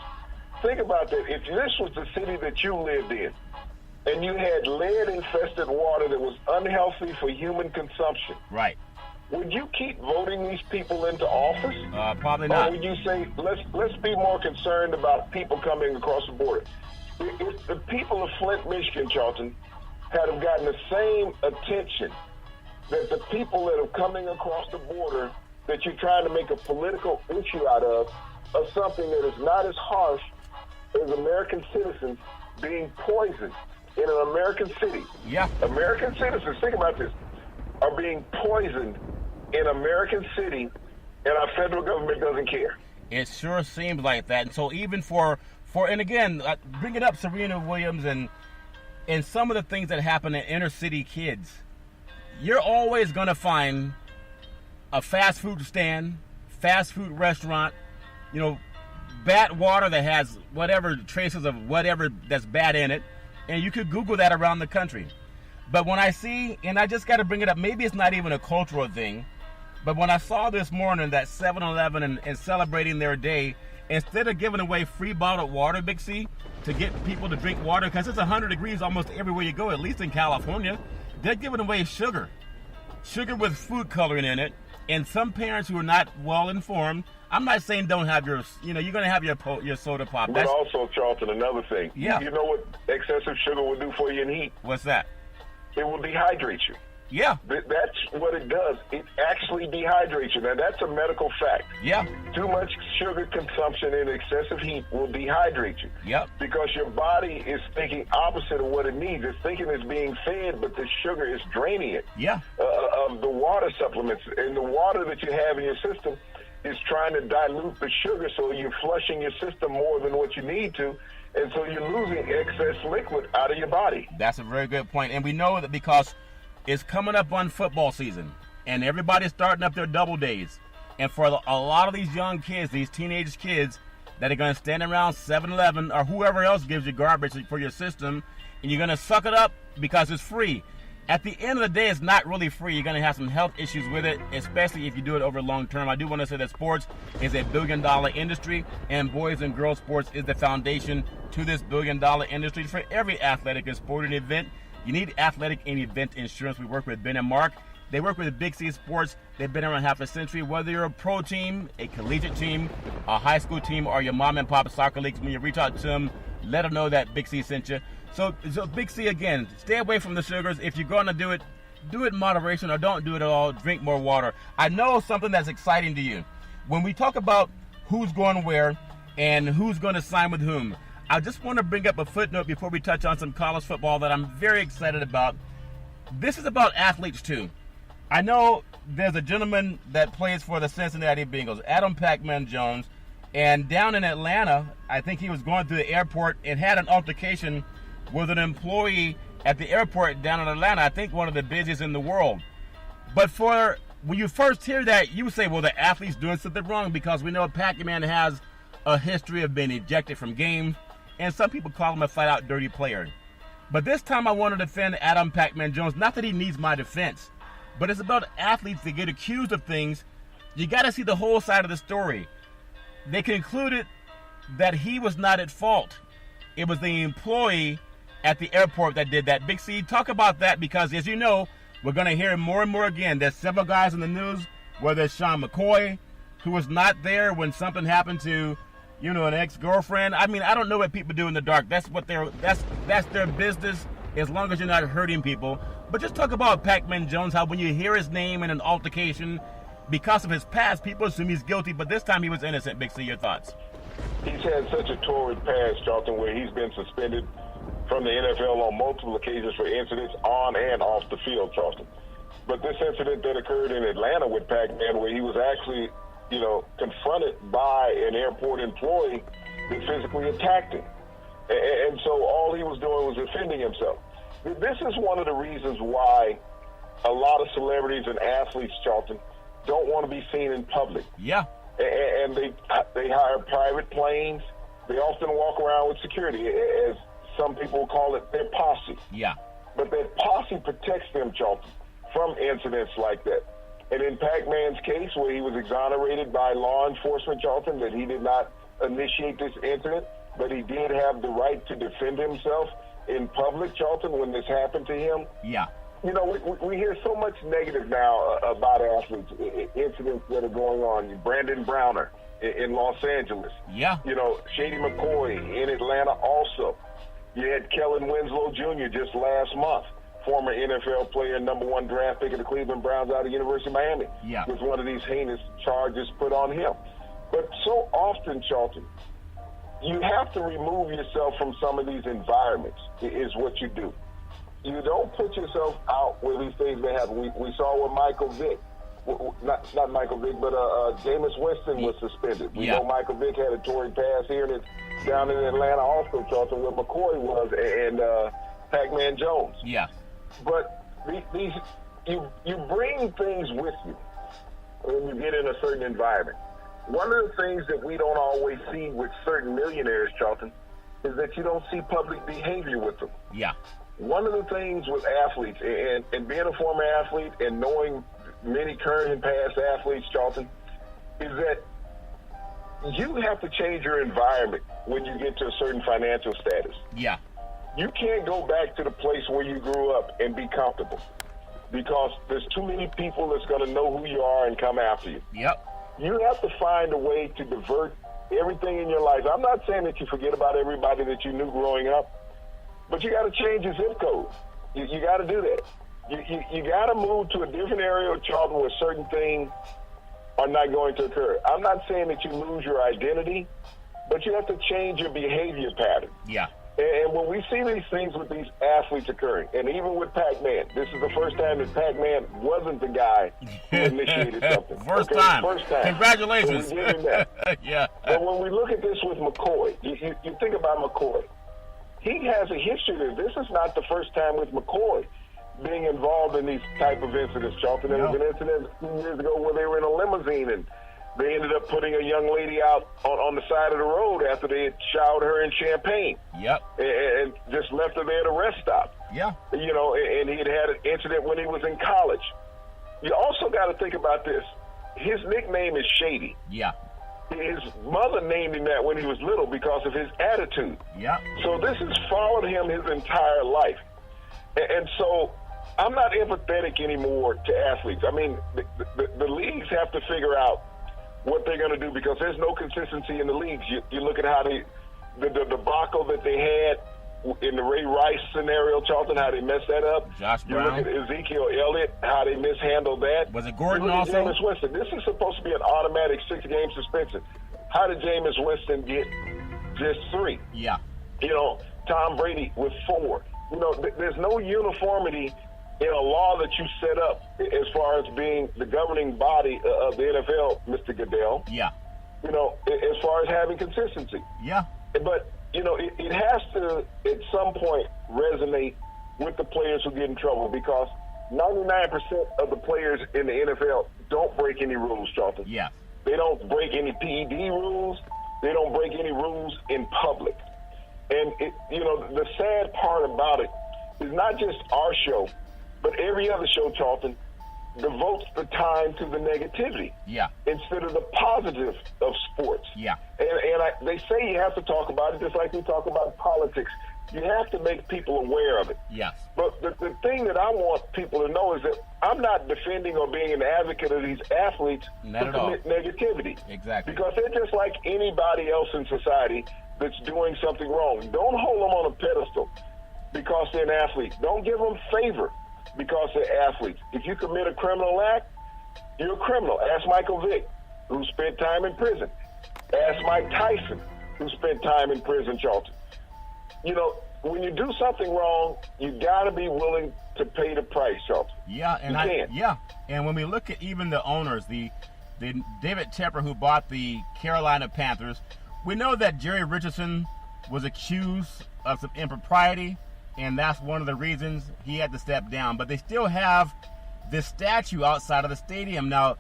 Speaker 2: think about that. If this was the city that you lived in, and you had lead-infested water that was unhealthy for human consumption,
Speaker 1: right,
Speaker 2: would you keep voting these people into office?
Speaker 1: Probably not.
Speaker 2: Or would you say, let's be more concerned about people coming across the border? If the people of Flint, Michigan, Charlton, had have gotten the same attention that the people that are coming across the border that you're trying to make a political issue out of something that is not as harsh as American citizens being poisoned in an American city.
Speaker 1: Yeah.
Speaker 2: American citizens, think about this, are being poisoned in American city, and our federal government doesn't care.
Speaker 1: It sure seems like that. And so even for and again, bringing up Serena Williams and some of the things that happen in inner city kids, you're always going to find a fast food stand, fast food restaurant, bad water that has whatever traces of whatever that's bad in it. And you could Google that around the country. But when I see, and I just got to bring it up, maybe it's not even a cultural thing, but when I saw this morning that 7-Eleven and celebrating their day, instead of giving away free bottled water, Big C, to get people to drink water, because it's 100 degrees almost everywhere you go, at least in California, they're giving away sugar with food coloring in it. And some parents who are not well informed, I'm not saying don't have your, you're going to have your soda pop.
Speaker 2: But also, Charlton, another thing.
Speaker 1: Yeah.
Speaker 2: You know what excessive sugar will do for you in heat?
Speaker 1: What's that?
Speaker 2: It will dehydrate you.
Speaker 1: Yeah.
Speaker 2: That's what it does. It actually dehydrates you. Now, that's a medical fact.
Speaker 1: Yeah.
Speaker 2: Too much sugar consumption in excessive heat will dehydrate you.
Speaker 1: Yep.
Speaker 2: Because your body is thinking opposite of what it needs. It's thinking it's being fed, but the sugar is draining it.
Speaker 1: Yeah.
Speaker 2: Of the water supplements. And the water that you have in your system is trying to dilute the sugar, so you're flushing your system more than what you need to. And so you're losing excess liquid out of your body.
Speaker 1: That's a very good point. And we know that because it's coming up on football season, and everybody's starting up their double days. And for a lot of these young kids, these teenage kids that are going to stand around 7-Eleven or whoever else gives you garbage for your system, and you're going to suck it up because it's free. At the end of the day, it's not really free. You're going to have some health issues with it, especially if you do it over long term. I do want to say that sports is a billion-dollar industry, and boys and girls sports is the foundation to this billion-dollar industry. For every athletic and sporting event, you need athletic and event insurance. We work with Ben and Mark. They work with Big C Sports. They've been around half a century. Whether you're a pro team, a collegiate team, a high school team, or your mom and pop soccer leagues, when you reach out to them, let them know that Big C sent you. So Big C, again, stay away from the sugars. If you're going to do it in moderation, or don't do it at all. Drink more water. I know something that's exciting to you. When we talk about who's going where and who's going to sign with whom, I just want to bring up a footnote before we touch on some college football that I'm very excited about. This is about athletes, too. I know there's a gentleman that plays for the Cincinnati Bengals, Adam Pac-Man Jones, and down in Atlanta, I think he was going through the airport and had an altercation with an employee at the airport down in Atlanta, I think one of the busiest in the world. But when you first hear that, you would say, well, the athlete's doing something wrong, because we know Pac-Man has a history of being ejected from games, and some people call him a flat-out dirty player. But this time I want to defend Adam Pac-Man Jones. Not that he needs my defense, but it's about athletes that get accused of things. You got to see the whole side of the story. They concluded that he was not at fault. It was the employee at the airport that did that. Big C, talk about that, because as you know, we're going to hear more and more again. There's several guys in the news, whether it's Sean McCoy, who was not there when something happened to, an ex-girlfriend. I mean, I don't know what people do in the dark. That's their business, as long as you're not hurting people. But just talk about Pac-Man Jones, how when you hear his name in an altercation, because of his past, people assume he's guilty, but this time he was innocent. Big C, your thoughts?
Speaker 2: He's had such a torrid past, Charlton, where he's been suspended from the NFL on multiple occasions for incidents on and off the field, Charlton. But this incident that occurred in Atlanta with Pac-Man, where he was actually, confronted by an airport employee that physically attacked him. And so all he was doing was defending himself. This is one of the reasons why a lot of celebrities and athletes, Charlton, don't want to be seen in public.
Speaker 1: Yeah.
Speaker 2: And they hire private planes. They often walk around with security, as some people call it, their posse.
Speaker 1: Yeah.
Speaker 2: But that posse protects them, Charlton, from incidents like that. And in Pac-Man's case, where he was exonerated by law enforcement, Charlton, that he did not initiate this incident, but he did have the right to defend himself in public, Charlton, when this happened to him.
Speaker 1: Yeah.
Speaker 2: We hear so much negative now about athletes, incidents that are going on. Brandon Browner in Los Angeles.
Speaker 1: Yeah.
Speaker 2: Shady McCoy in Atlanta also. You had Kellen Winslow Jr. just last month, former NFL player, #1 draft pick of the Cleveland Browns out of University of Miami.
Speaker 1: Yeah.
Speaker 2: With one of these heinous charges put on him. But so often, Charlton, you have to remove yourself from some of these environments, is what you do. You don't put yourself out where these things may happen. We saw with Michael Vick. not Michael Vick, but Jameis Winston was suspended. We know Michael Vick had a torrid pass here down in Atlanta also, Charlton, where McCoy was, and Pac-Man Jones.
Speaker 1: Yeah.
Speaker 2: But you bring things with you when you get in a certain environment. One of the things that we don't always see with certain millionaires, Charlton, is that you don't see public behavior with them.
Speaker 1: Yeah.
Speaker 2: One of the things with athletes, and being a former athlete and knowing many current and past athletes, Charlton, is that you have to change your environment when you get to a certain financial status.
Speaker 1: Yeah.
Speaker 2: You can't go back to the place where you grew up and be comfortable, because there's too many people that's going to know who you are and come after you.
Speaker 1: Yep.
Speaker 2: You have to find a way to divert everything in your life. I'm not saying that you forget about everybody that you knew growing up, but you got to change your zip code. You got to do that. You got to move to a different area of Charlton where certain things are not going to occur. I'm not saying that you lose your identity, but you have to change your behavior pattern.
Speaker 1: Yeah.
Speaker 2: And when we see these things with these athletes occurring, and even with Pac-Man, this is the first time that Pac-Man wasn't the guy who initiated something.
Speaker 1: First time. Congratulations.
Speaker 2: So we give him that.
Speaker 1: Yeah.
Speaker 2: But when we look at this with McCoy, you think about McCoy. He has a history there. This is not the first time with McCoy being involved in these type of incidents, Charlton. There was an incident a few years ago where they were in a limousine and they ended up putting a young lady out on the side of the road after they had showered her in champagne.
Speaker 1: Yep.
Speaker 2: And just left her there at a rest stop.
Speaker 1: Yeah.
Speaker 2: You know, and he had an incident when he was in college. You also got to think about this. His nickname is Shady.
Speaker 1: Yeah.
Speaker 2: His mother named him that when he was little because of his attitude.
Speaker 1: Yeah.
Speaker 2: So this has followed him his entire life. And so I'm not empathetic anymore to athletes. I mean, the leagues have to figure out what they're going to do, because there's no consistency in the leagues. You look at how the debacle that they had in the Ray Rice scenario, Charlton, how they messed that up.
Speaker 1: Josh Brown.
Speaker 2: You look at Ezekiel Elliott, how they mishandled that.
Speaker 1: Was it Gordon
Speaker 2: you look
Speaker 1: also?
Speaker 2: at Jameis Winston. This is supposed to be an automatic 6-game suspension. How did Jameis Winston get just 3?
Speaker 1: Yeah.
Speaker 2: You know, Tom Brady with 4. You know, there's no uniformity in a law that you set up as far as being the governing body of the NFL, Mr. Goodell.
Speaker 1: Yeah.
Speaker 2: You know, as far as having consistency.
Speaker 1: Yeah.
Speaker 2: But, you know, it has to, at some point, resonate with the players who get in trouble, because 99% of the players in the NFL don't break any rules, Charlton.
Speaker 1: Yeah.
Speaker 2: They don't break any PED rules. They don't break any rules in public. And, you know, the sad part about it is not just our show, but every other show, Charlton, devotes the time to the negativity.
Speaker 1: Yeah.
Speaker 2: Instead of the positive of sports.
Speaker 1: Yeah.
Speaker 2: And they say you have to talk about it just like we talk about politics. You have to make people aware of it.
Speaker 1: Yes.
Speaker 2: But the thing that I want people to know is that I'm not defending or being an advocate of these athletes
Speaker 1: Not
Speaker 2: who
Speaker 1: at all.
Speaker 2: commit negativity.
Speaker 1: Exactly.
Speaker 2: Because they're just like anybody else in society that's doing something wrong. Don't hold them on a pedestal because they're an athlete. Don't give them favor because they're athletes. If you commit a criminal act, you're a criminal. Ask Michael Vick, who spent time in prison. Ask Mike Tyson, who spent time in prison, Charlton. You know, when you do something wrong, you got to be willing to pay the price, Charlton.
Speaker 1: Yeah, and and when we look at even the owners, the David Tepper, who bought the Carolina Panthers, we know that Jerry Richardson was accused of some impropriety, and that's one of the reasons he had to step down. But they still have this statue outside of the stadium. Now,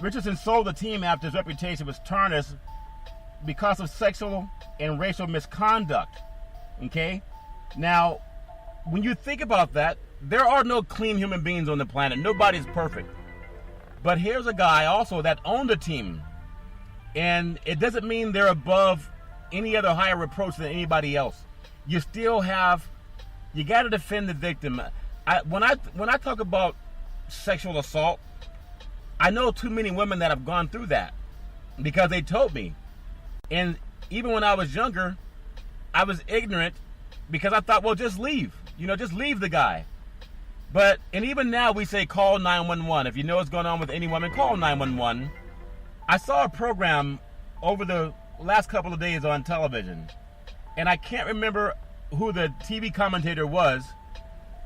Speaker 1: Richardson sold the team after his reputation was tarnished because of sexual and racial misconduct. Okay? Now, when you think about that, there are no clean human beings on the planet. Nobody's perfect. But here's a guy also that owned a team. And it doesn't mean they're above any other higher reproach than anybody else. You still have, you got to defend the victim. When I talk about sexual assault, I know too many women that have gone through that because they told me. And even when I was younger, I was ignorant because I thought, well, just leave. You know, just leave the guy. And even now we say call 911. If you know what's going on with any woman, call 911. I saw a program over the last couple of days on television, and I can't remember who the TV commentator was,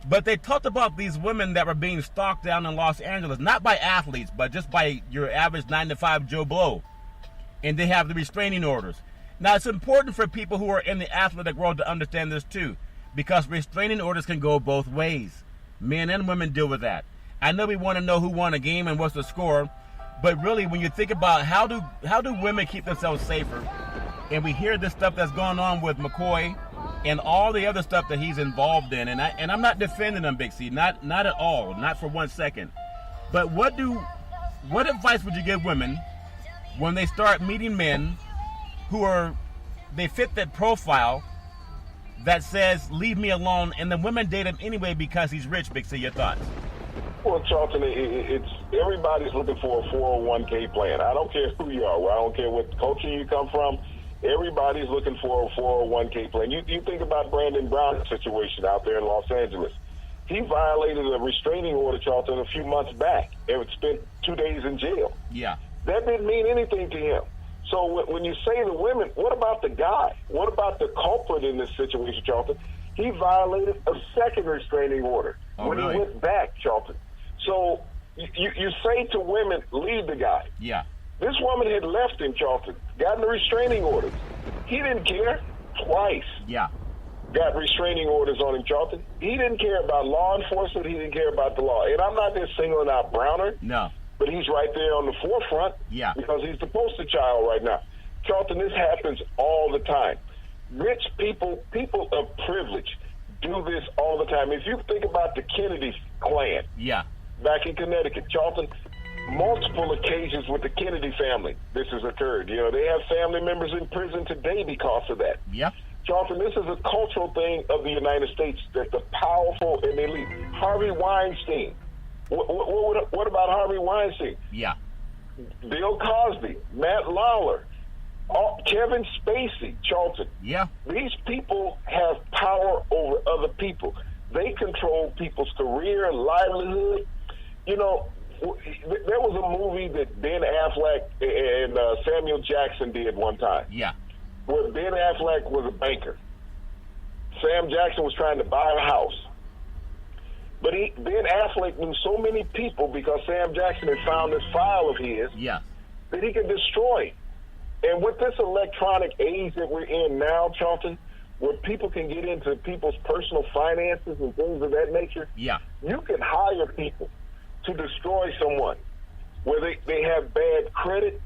Speaker 1: But they talked about these women that were being stalked down in Los Angeles, not by athletes, but just by your average 9-to-5 Joe Blow. And they have the restraining orders. Now, it's important for people who are in the athletic world to understand this too, because restraining orders can go both ways. Men and women deal with that. I know we want to know who won a game and what's the score, but really, when you think about how do women keep themselves safer, and we hear this stuff that's going on with McCoy and all the other stuff that he's involved in, and I'm not defending him, Big C, not at all, not for 1 second. But what advice would you give women when they start meeting men who they fit that profile that says, leave me alone, and the women date him anyway because he's rich? Big C, your thoughts?
Speaker 2: Well, Charlton, it's everybody's looking for a 401k plan. I don't care who you are. I don't care what culture you come from. Everybody's looking for a 401k plan. You think about Brandon Brown's situation out there in Los Angeles. He violated a restraining order, Charlton, a few months back and spent 2 days in jail.
Speaker 1: Yeah.
Speaker 2: That didn't mean anything to him. So when you say the women, what about the guy? What about the culprit in this situation, Charlton? He violated a second restraining order when
Speaker 1: really?
Speaker 2: He went back, Charlton. So you say to women, leave the guy.
Speaker 1: Yeah.
Speaker 2: This woman had left him, Charlton, gotten the restraining orders. He didn't care. Twice.
Speaker 1: Yeah.
Speaker 2: Got restraining orders on him, Charlton. He didn't care about law enforcement. He didn't care about the law. And I'm not just singling out Browner.
Speaker 1: No.
Speaker 2: But he's right there on the forefront.
Speaker 1: Yeah.
Speaker 2: Because he's the poster child right now. Charlton, this happens all the time. Rich people of privilege, do this all the time. If you think about the Kennedy clan,
Speaker 1: yeah,
Speaker 2: back in Connecticut, Charlton, multiple occasions with the Kennedy family, this has occurred. You know, they have family members in prison today because of that.
Speaker 1: Yeah.
Speaker 2: Charlton, this is a cultural thing of the United States that the powerful and elite. Harvey Weinstein. What about Harvey Weinstein?
Speaker 1: Yeah.
Speaker 2: Bill Cosby, Matt Lauer, Kevin Spacey, Charlton.
Speaker 1: Yeah.
Speaker 2: These people have power over other people. They control people's career, livelihood. You know, there was a movie that Ben Affleck and Samuel Jackson did one time.
Speaker 1: Yeah.
Speaker 2: Where Ben Affleck was a banker. Sam Jackson was trying to buy a house. But Ben Affleck knew so many people because Sam Jackson had found this file of his that he could destroy. And with this electronic age that we're in now, Charlton, where people can get into people's personal finances and things of that nature, you can hire people to destroy someone where they have bad credit.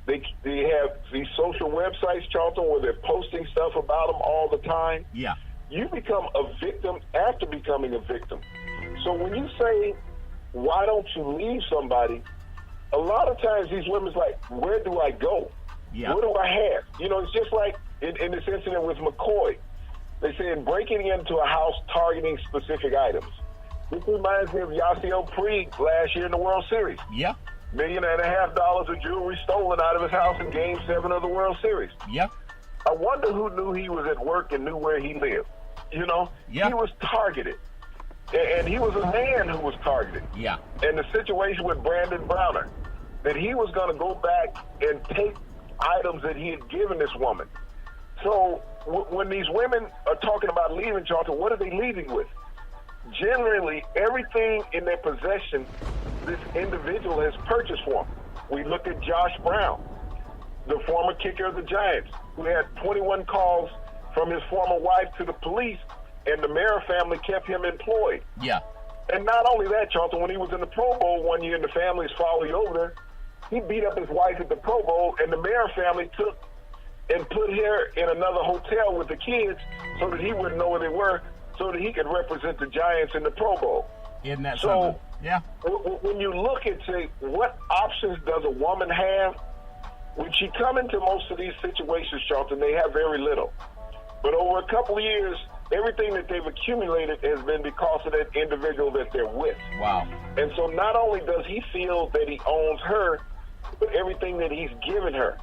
Speaker 2: They have these social websites, Charlton, where they're posting stuff about them all the time.
Speaker 1: Yeah.
Speaker 2: You become a victim after becoming a victim. So when you say, why don't you leave somebody, a lot of times these women's like, where do I go?
Speaker 1: Yeah.
Speaker 2: What do I have? You know, it's just like in this incident with McCoy. They said breaking into a house targeting specific items. This reminds me of Yasiel Puig last year in the World Series.
Speaker 1: Yeah.
Speaker 2: $1.5 million of jewelry stolen out of his house in Game 7 of the World Series.
Speaker 1: Yeah.
Speaker 2: I wonder who knew he was at work and knew where he lived. You know?
Speaker 1: Yeah.
Speaker 2: He was targeted. And he was a man who was targeted.
Speaker 1: Yeah.
Speaker 2: And the situation with Brandon Browner, that he was going to go back and take items that he had given this woman. So when these women are talking about leaving, Charlton, what are they leaving with? Generally, everything in their possession this individual has purchased for them. We look at Josh Brown, the former kicker of the Giants, who had 21 calls from his former wife to the police, and the Mara family kept him employed.
Speaker 1: Yeah.
Speaker 2: And not only that, Charlton, when he was in the Pro Bowl one year and the families followed over there, he beat up his wife at the Pro Bowl, and the Mara family took and put her in another hotel with the kids so that he wouldn't know where they were, so that he could represent the Giants in the Pro Bowl.
Speaker 1: Isn't that something? Yeah.
Speaker 2: When you look at, say, what options does a woman have, when she come into most of these situations, Charlton, they have very little. But over a couple of years, everything that they've accumulated has been because of that individual that they're with.
Speaker 1: Wow.
Speaker 2: And so not only does he feel that he owns her, but everything that he's given her,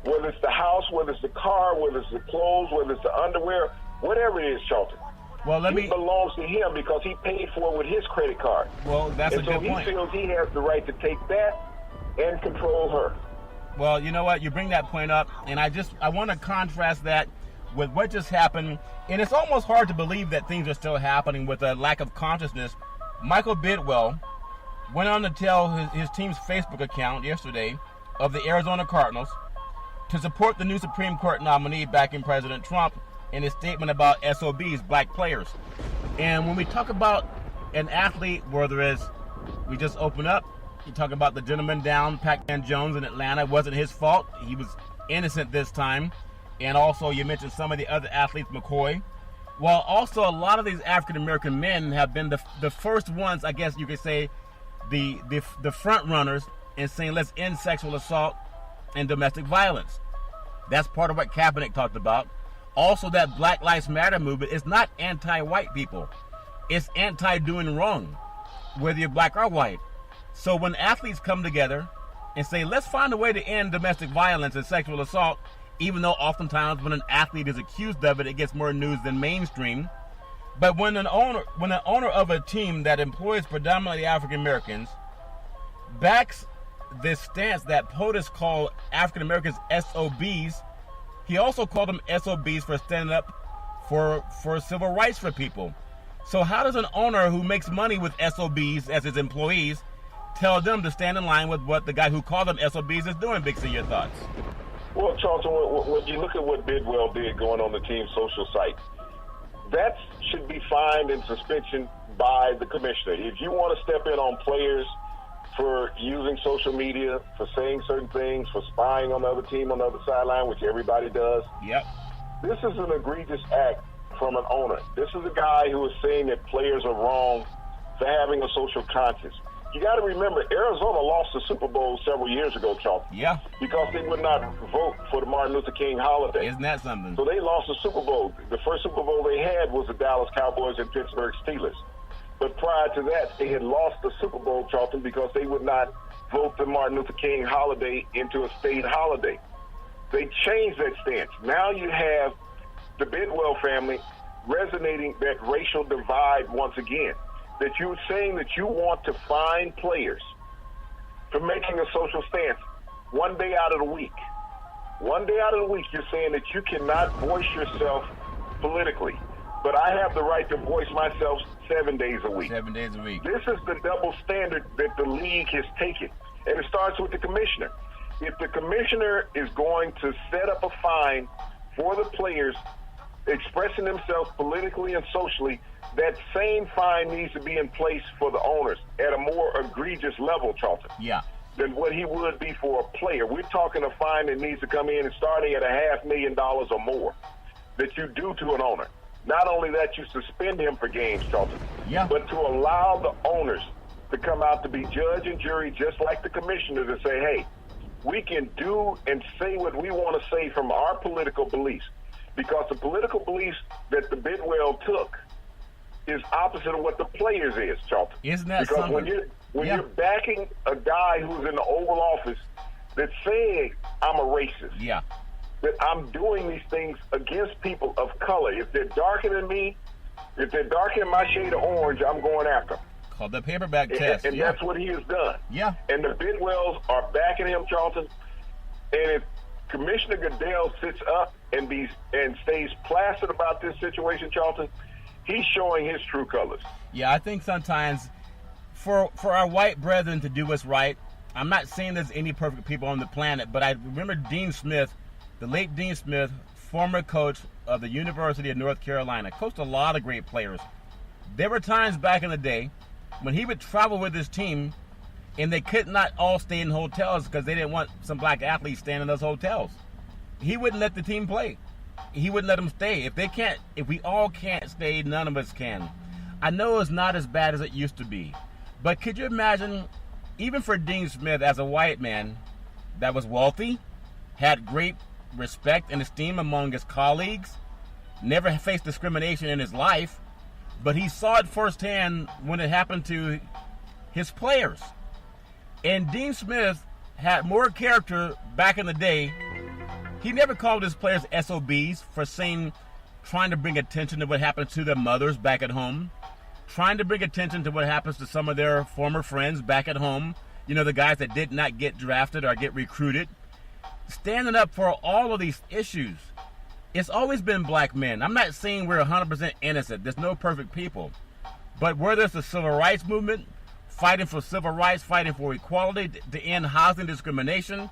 Speaker 2: whether it's the house, whether it's the car, whether it's the clothes, whether it's the underwear, whatever it is, Charlton.
Speaker 1: Well,
Speaker 2: it belongs to him because he paid for it with his credit card.
Speaker 1: Well, that's a good point.
Speaker 2: And so he feels he has the right to take that and control her.
Speaker 1: Well, you know what? You bring that point up, and I want to contrast that with what just happened, and it's almost hard to believe that things are still happening with a lack of consciousness. Michael Bidwell went on to tell his team's Facebook account yesterday of the Arizona Cardinals to support the new Supreme Court nominee backing President Trump in his statement about SOBs, black players. And when we talk about an athlete where there is, we just open up, you talk about the gentleman down, Pac-Man Jones in Atlanta. It wasn't his fault. He was innocent this time. And also you mentioned some of the other athletes, McCoy. Well, also a lot of these African-American men have been the first ones, I guess you could say, the front runners in saying let's end sexual assault and domestic violence. That's part of what Kaepernick talked about. Also, that Black Lives Matter movement is not anti-white people. It's anti-doing wrong, whether you're black or white. So when athletes come together and say, let's find a way to end domestic violence and sexual assault, even though oftentimes when an athlete is accused of it, it gets more news than mainstream. But when an owner of a team that employs predominantly African Americans backs this stance that POTUS called African Americans SOBs, he also called them SOBs for standing up for civil rights for people. So how does an owner who makes money with SOBs as his employees tell them to stand in line with what the guy who called them SOBs is doing? Big C, your thoughts?
Speaker 2: Well, Charlton, when you look at what Bidwell did going on the team's social site, that should be fined and suspension by the commissioner. If you want to step in on players for using social media, for saying certain things, for spying on the other team on the other sideline, which everybody does,
Speaker 1: yep,
Speaker 2: this is an egregious act from an owner. This is a guy who is saying that players are wrong for having a social conscience. You got to remember, Arizona lost the Super Bowl several years ago, Charlton.
Speaker 1: Yeah.
Speaker 2: Because they would not vote for the Martin Luther King holiday.
Speaker 1: Isn't that something?
Speaker 2: So they lost the Super Bowl. The first Super Bowl they had was the Dallas Cowboys and Pittsburgh Steelers. But prior to that, they had lost the Super Bowl, Charlton, because they would not vote the Martin Luther King holiday into a state holiday. They changed that stance. Now you have the Bidwell family resonating that racial divide once again. That you're saying that you want to fine players for making a social stance one day out of the week. One day out of the week, you're saying that you cannot voice yourself politically. But I have the right to voice myself 7 days a week.
Speaker 1: 7 days a week.
Speaker 2: This is the double standard that the league has taken. And it starts with the commissioner. If the commissioner is going to set up a fine for the players expressing themselves politically and socially, that same fine needs to be in place for the owners at a more egregious level, Charlton.
Speaker 1: Yeah.
Speaker 2: Than what he would be for a player. We're talking a fine that needs to come in and starting at $500,000 or more that you do to an owner. Not only that, you suspend him for games, Charlton,
Speaker 1: yeah,
Speaker 2: but to allow the owners to come out to be judge and jury just like the commissioner to say, hey, we can do and say what we want to say from our political beliefs. Because the political beliefs that the Bidwell took is opposite of what the players is, Charlton.
Speaker 1: Isn't that
Speaker 2: because
Speaker 1: something?
Speaker 2: when you're backing a guy who's in the Oval Office that's saying I'm a racist,
Speaker 1: yeah,
Speaker 2: that I'm doing these things against people of color. If they're darker than me, if they're darker than my shade of orange, I'm going after them.
Speaker 1: Called the paperback test.
Speaker 2: And that's what he has done.
Speaker 1: Yeah.
Speaker 2: And the Bidwells are backing him, Charlton. And if Commissioner Goodell sits up and stays placid about this situation, Charlton, he's showing his true colors.
Speaker 1: Yeah, I think sometimes for our white brethren to do what's right, I'm not saying there's any perfect people on the planet, but I remember Dean Smith, the late Dean Smith, former coach of the University of North Carolina, coached a lot of great players. There were times back in the day when he would travel with his team and they could not all stay in hotels because they didn't want some black athletes staying in those hotels. He wouldn't let the team play. He wouldn't let them stay. If we all can't stay, none of us can. I know it's not as bad as it used to be, but could you imagine, even for Dean Smith as a white man that was wealthy, had great respect and esteem among his colleagues, never faced discrimination in his life, but he saw it firsthand when it happened to his players. And Dean Smith had more character back in the day. He never called his players SOBs for trying to bring attention to what happened to their mothers back at home, trying to bring attention to what happens to some of their former friends back at home, the guys that did not get drafted or get recruited. Standing up for all of these issues it's always been black men. I'm not saying we're 100% innocent. There's no perfect people. But whether it's the civil rights movement, fighting for civil rights, fighting for equality, to end housing discrimination,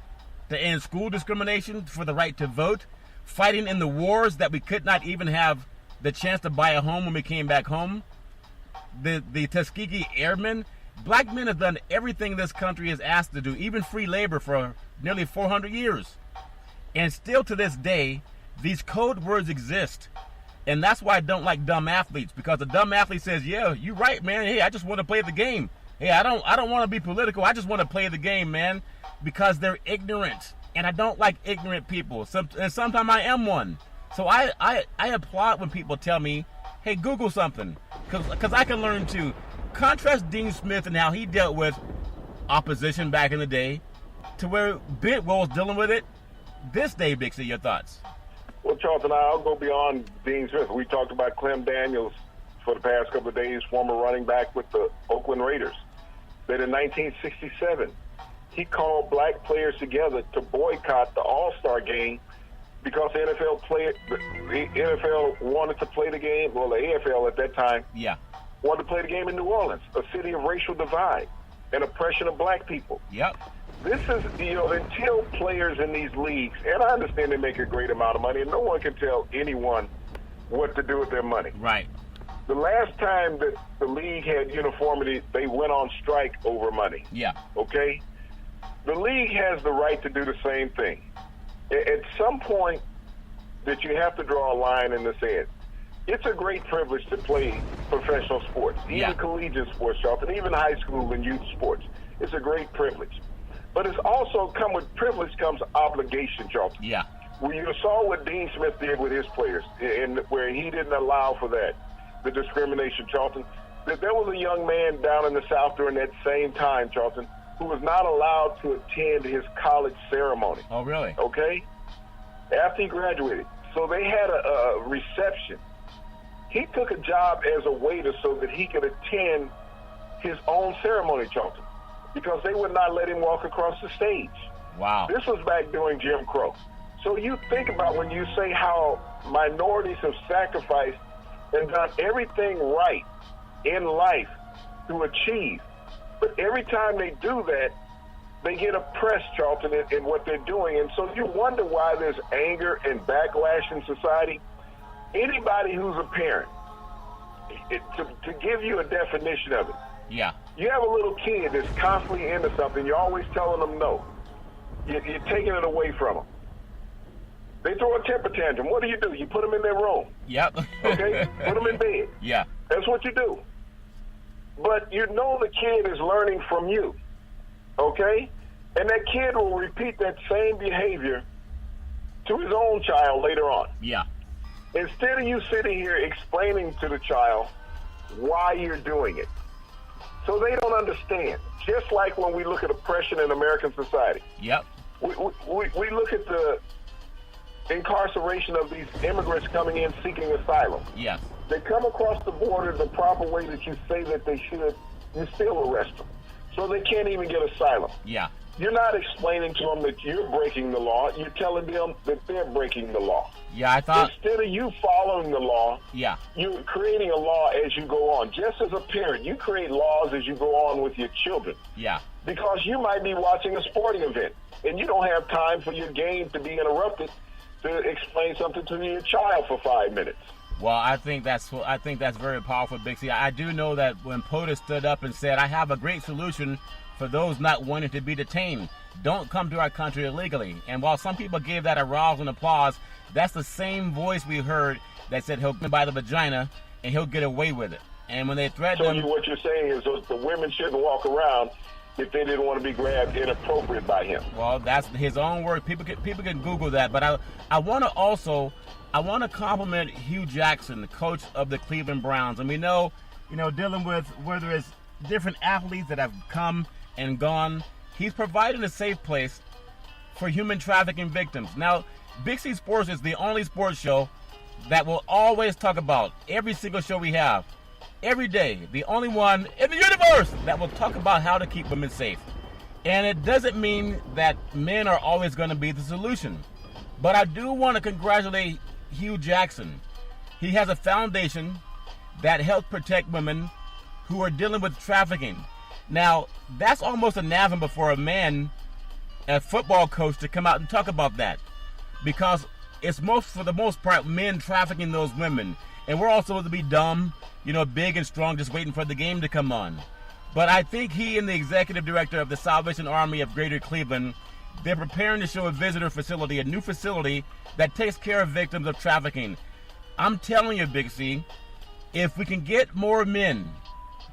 Speaker 1: to end school discrimination, for the right to vote, fighting in the wars that we could not even have the chance to buy a home when we came back home, the Tuskegee Airmen, black men have done everything this country is asked to do, even free labor for nearly 400 years. And still to this day, these code words exist. And that's why I don't like dumb athletes, because a dumb athlete says, yeah, you're right, man. Hey, I just want to play the game. Hey, I don't want to be political. I just want to play the game, man, because they're ignorant. And I don't like ignorant people. And sometimes I am one. So I applaud when people tell me, hey, Google something, because I can learn too. Contrast Dean Smith and how he dealt with opposition back in the day to where Bidwell's dealing with it this day. Bixie, your thoughts?
Speaker 2: Well, Charlton, I'll go beyond Dean Smith. We talked about Clem Daniels for the past couple of days, former running back with the Oakland Raiders, that in 1967, he called black players together to boycott the All-Star game because the NFL wanted to play the game, well, the AFL at that time, wanted to play the game in New Orleans, a city of racial divide and oppression of black people.
Speaker 1: Yep.
Speaker 2: This is, until players in these leagues, and I understand they make a great amount of money, and no one can tell anyone what to do with their money.
Speaker 1: Right.
Speaker 2: The last time that the league had uniformity, they went on strike over money.
Speaker 1: Yeah.
Speaker 2: Okay? The league has the right to do the same thing. At some point that you have to draw a line in the sand. It's a great privilege to play professional sports, even collegiate sports, Charlton, even high school and youth sports. It's a great privilege. But it's also with privilege comes obligation, Charlton.
Speaker 1: Yeah.
Speaker 2: Well, you saw what Dean Smith did with his players, and where he didn't allow for that, the discrimination, Charlton. There was a young man down in the South during that same time, Charlton, who was not allowed to attend his college ceremony.
Speaker 1: Oh, really?
Speaker 2: Okay? After he graduated. So they had a reception. He took a job as a waiter so that he could attend his own ceremony, Charlton, because they would not let him walk across the stage.
Speaker 1: Wow.
Speaker 2: This was back during Jim Crow. So you think about when you say how minorities have sacrificed and done everything right in life to achieve. But every time they do that, they get oppressed, Charlton, in what they're doing. And so you wonder why there's anger and backlash in society. Anybody who's a parent, to give you a definition of it, you have a little kid that's constantly into something. You're always telling them no. You're taking it away from them. They throw a temper tantrum. What do? You put them in their room.
Speaker 1: Yep.
Speaker 2: Okay? Put them in bed.
Speaker 1: Yeah.
Speaker 2: That's what you do. But you know the kid is learning from you. Okay? And that kid will repeat that same behavior to his own child later on.
Speaker 1: Yeah.
Speaker 2: Instead of you sitting here explaining to the child why you're doing it. So they don't understand. Just like when we look at oppression in American society.
Speaker 1: Yep.
Speaker 2: We look at the incarceration of these immigrants coming in seeking asylum.
Speaker 1: Yes.
Speaker 2: They come across the border the proper way that you say that they should, you still arrest them. So they can't even get asylum.
Speaker 1: Yeah.
Speaker 2: You're not explaining to them that you're breaking the law. You're telling them that they're breaking the law.
Speaker 1: Yeah, I thought...
Speaker 2: Instead of you following the law, you're creating a law as you go on. Just as a parent, you create laws as you go on with your children.
Speaker 1: Yeah.
Speaker 2: Because you might be watching a sporting event, and you don't have time for your game to be interrupted to explain something to your child for 5 minutes.
Speaker 1: Well, I think that's very powerful, Bixie. I do know that when POTUS stood up and said, I have a great solution for those not wanting to be detained. Don't come to our country illegally. And while some people gave that a rousing applause, that's the same voice we heard that said he'll come by the vagina and he'll get away with it. And when they threatened him...
Speaker 2: what you're saying is the women shouldn't walk around if they didn't want to be grabbed inappropriate by him.
Speaker 1: Well, that's his own word. People can Google that. But I want to compliment Hugh Jackson, the coach of the Cleveland Browns. And we know, dealing with whether it's different athletes that have come and gone, he's providing a safe place for human trafficking victims. Now, Bixie Sports is the only sports show that will always talk about, every single show we have, every day, the only one in the universe that will talk about how to keep women safe. And it doesn't mean that men are always going to be the solution. But I do want to congratulate Hugh Jackson. He has a foundation that helps protect women who are dealing with trafficking. Now, that's almost anathema for a man, a football coach, to come out and talk about that, because it's for the most part, men trafficking those women. And we're all supposed to be dumb, big and strong, just waiting for the game to come on. But I think he and the executive director of the Salvation Army of Greater Cleveland, they're preparing to show a visitor facility, a new facility that takes care of victims of trafficking. I'm telling you, Big C, if we can get more men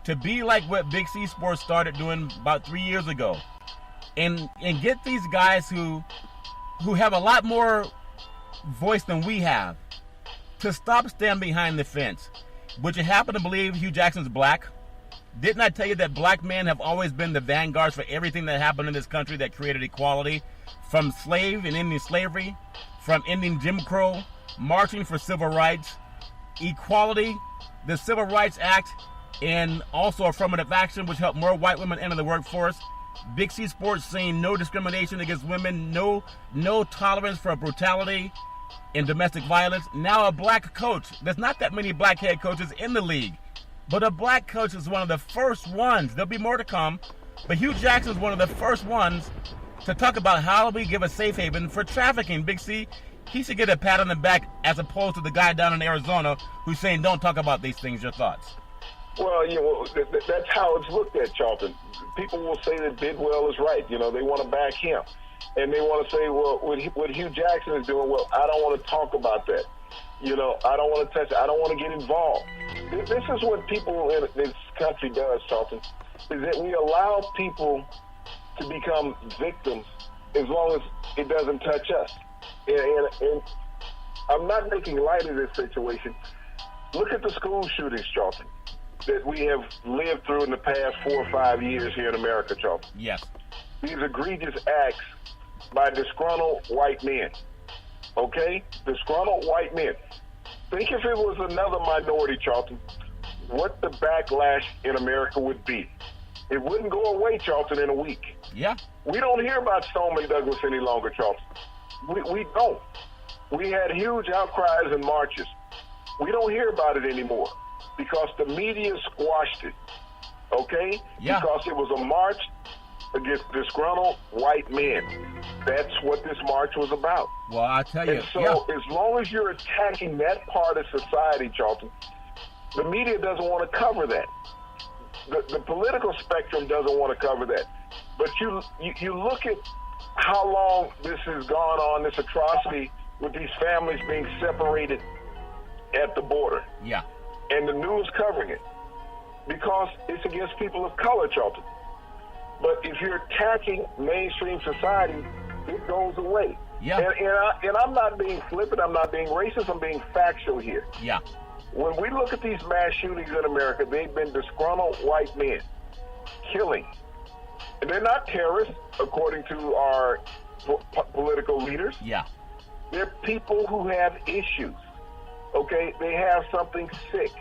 Speaker 1: to be like what Big C Sports started doing about 3 years ago, and get these guys who have a lot more voice than we have to stop standing behind the fence. Would you happen to believe Hugh Jackson's black? Didn't I tell you that black men have always been the vanguards for everything that happened in this country that created equality? From slave and ending slavery, from ending Jim Crow, marching for civil rights, equality, the Civil Rights Act, and also affirmative action, which helped more white women enter the workforce. Big C Sports saying no discrimination against women, no tolerance for brutality and domestic violence. Now a black coach. There's not that many black head coaches in the league, but a black coach is one of the first ones. There'll be more to come, but Hugh Jackson is one of the first ones to talk about how we give a safe haven for trafficking. Big C, he should get a pat on the back as opposed to the guy down in Arizona who's saying don't talk about these things. Your thoughts?
Speaker 2: Well, that's how it's looked at, Charlton. People will say that Bidwell is right. They want to back him. And they want to say, well, what Hugh Jackson is doing, well, I don't want to talk about that. I don't want to touch it. I don't want to get involved. This is what people in this country does, Charlton, is that we allow people to become victims as long as it doesn't touch us. And I'm not making light of this situation. Look at the school shootings, Charlton, that we have lived through in the past 4 or 5 years here in America, Charlton.
Speaker 1: Yes.
Speaker 2: These egregious acts by disgruntled white men. Okay? Disgruntled white men. Think if it was another minority, Charlton, what the backlash in America would be. It wouldn't go away, Charlton, in a week.
Speaker 1: Yeah.
Speaker 2: We don't hear about Stoneman Douglas any longer, Charlton. We don't. We had huge outcries and marches. We don't hear about it anymore because the media squashed it. Okay?
Speaker 1: Yeah.
Speaker 2: Because it was a march against disgruntled white men. That's what this march was about.
Speaker 1: Well, I tell you.
Speaker 2: And so as long as you're attacking that part of society, Charlton, the media doesn't want to cover that. The political spectrum doesn't want to cover that. But you look at how long this has gone on, this atrocity with these families being separated at the border.
Speaker 1: Yeah.
Speaker 2: And the news covering it. Because it's against people of color, Charlton. But if you're attacking mainstream society, it goes away.
Speaker 1: Yeah.
Speaker 2: And I'm not being flippant, I'm not being racist, I'm being factual here.
Speaker 1: Yeah.
Speaker 2: When we look at these mass shootings in America, they've been disgruntled white men killing. And they're not terrorists, according to our political leaders.
Speaker 1: Yeah.
Speaker 2: They're people who have issues. Okay? They have something sick.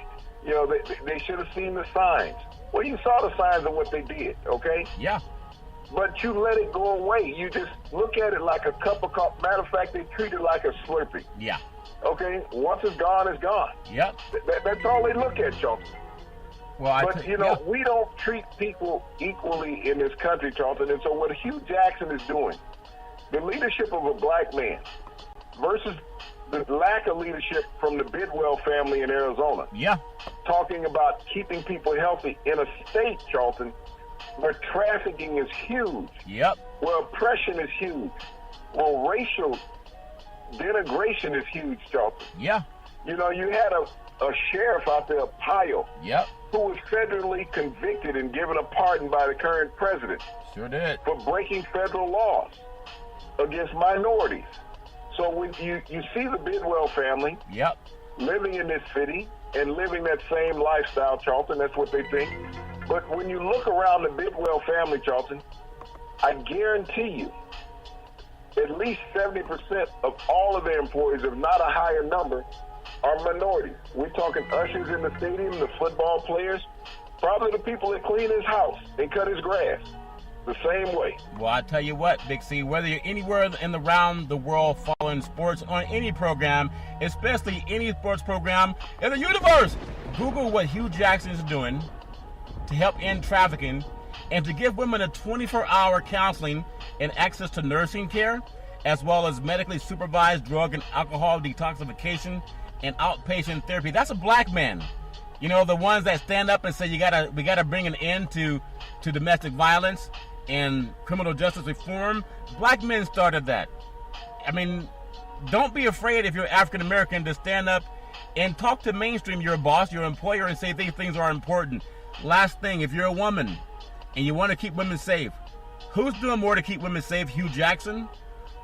Speaker 2: They should have seen the signs. Well, you saw the signs of what they did, okay?
Speaker 1: Yeah.
Speaker 2: But you let it go away. You just look at it like a cup of coffee. Matter of fact, they treat it like a Slurpee.
Speaker 1: Yeah.
Speaker 2: Okay? Once it's gone, it's gone.
Speaker 1: Yep.
Speaker 2: That's all they look at, Charlton.
Speaker 1: Well,
Speaker 2: we don't treat people equally in this country, Charlton. And so what Hugh Jackson is doing, the leadership of a black man versus the lack of leadership from the Bidwell family in Arizona.
Speaker 1: Yeah.
Speaker 2: Talking about keeping people healthy in a state, Charlton, where trafficking is huge.
Speaker 1: Yep.
Speaker 2: Where oppression is huge. Where racial denigration is huge, Charlton.
Speaker 1: Yeah.
Speaker 2: You had a sheriff out there, Pyle.
Speaker 1: Yep.
Speaker 2: Who was federally convicted and given a pardon by the current president.
Speaker 1: Sure did.
Speaker 2: For breaking federal laws against minorities. So when you see the Bidwell family
Speaker 1: yep.
Speaker 2: living in this city and living that same lifestyle, Charlton, that's what they think. But when you look around the Bidwell family, Charlton, I guarantee you at least 70% of all of their employees, if not a higher number, are minorities. We're talking ushers in the stadium, the football players, probably the people that clean his house and cut his grass. the same way.
Speaker 1: Well, I tell you what, Big C, whether you're anywhere around the world following sports on any program, especially any sports program in the universe, Google what Hugh Jackson is doing to help end trafficking and to give women a 24-hour counseling and access to nursing care, as well as medically supervised drug and alcohol detoxification and outpatient therapy. That's a black man. You know, the ones that stand up and say we gotta bring an end to domestic violence and criminal justice reform. Black men started that. I mean, don't be afraid if you're African American to stand up and talk to mainstream, your boss, your employer, and say these things are important. Last thing, if you're a woman and you want to keep women safe, who's doing more to keep women safe, Hugh Jackson?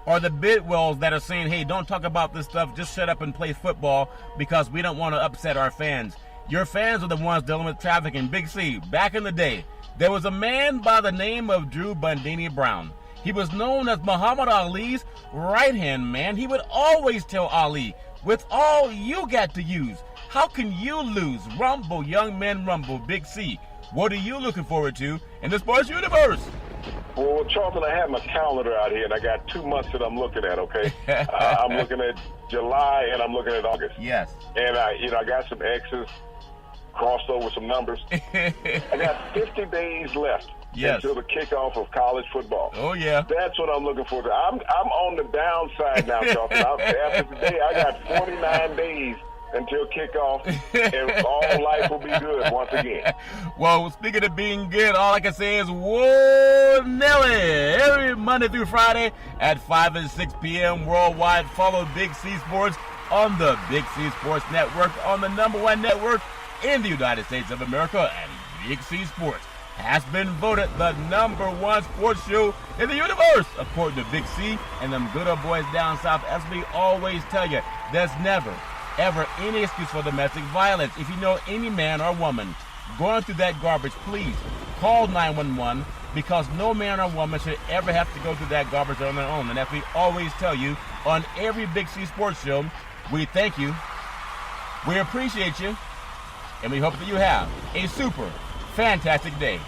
Speaker 1: Or the Bidwells that are saying, hey, don't talk about this stuff, just shut up and play football because we don't want to upset our fans. Your fans are the ones dealing with trafficking. Big C, back in the day, there was a man by the name of Drew Bundini Brown. He was known as Muhammad Ali's right-hand man. He would always tell Ali, with all you got to use, how can you lose? Rumble, young men, rumble. Big C, what are you looking forward to in the sports universe?
Speaker 2: Well, Charlton, I have my calendar out here, and I got 2 months that I'm looking at, okay? I'm looking at July, and I'm looking at August.
Speaker 1: Yes.
Speaker 2: And, I got some X's, crossed over some numbers. I got 50 days left until the kickoff of college football.
Speaker 1: Oh, yeah.
Speaker 2: That's what I'm looking forward to. I'm on the downside now, Charlton. After today, I got 49 days until kickoff, and all life will be good once again.
Speaker 1: Well, speaking of being good, all I can say is, whoa, Nelly! Every Monday through Friday at 5 and 6 p.m. worldwide. Follow Big C Sports on the Big C Sports Network, on the #1 network in the United States of America. And Big C Sports has been voted the #1 sports show in the universe, according to Big C and them good old boys down south. As we always tell you, there's never ever any excuse for domestic violence. If you know any man or woman going through that garbage, please call 911, because no man or woman should ever have to go through that garbage on their own. And as we always tell you on every Big C Sports show, we thank you, we appreciate you, and we hope that you have a super fantastic day.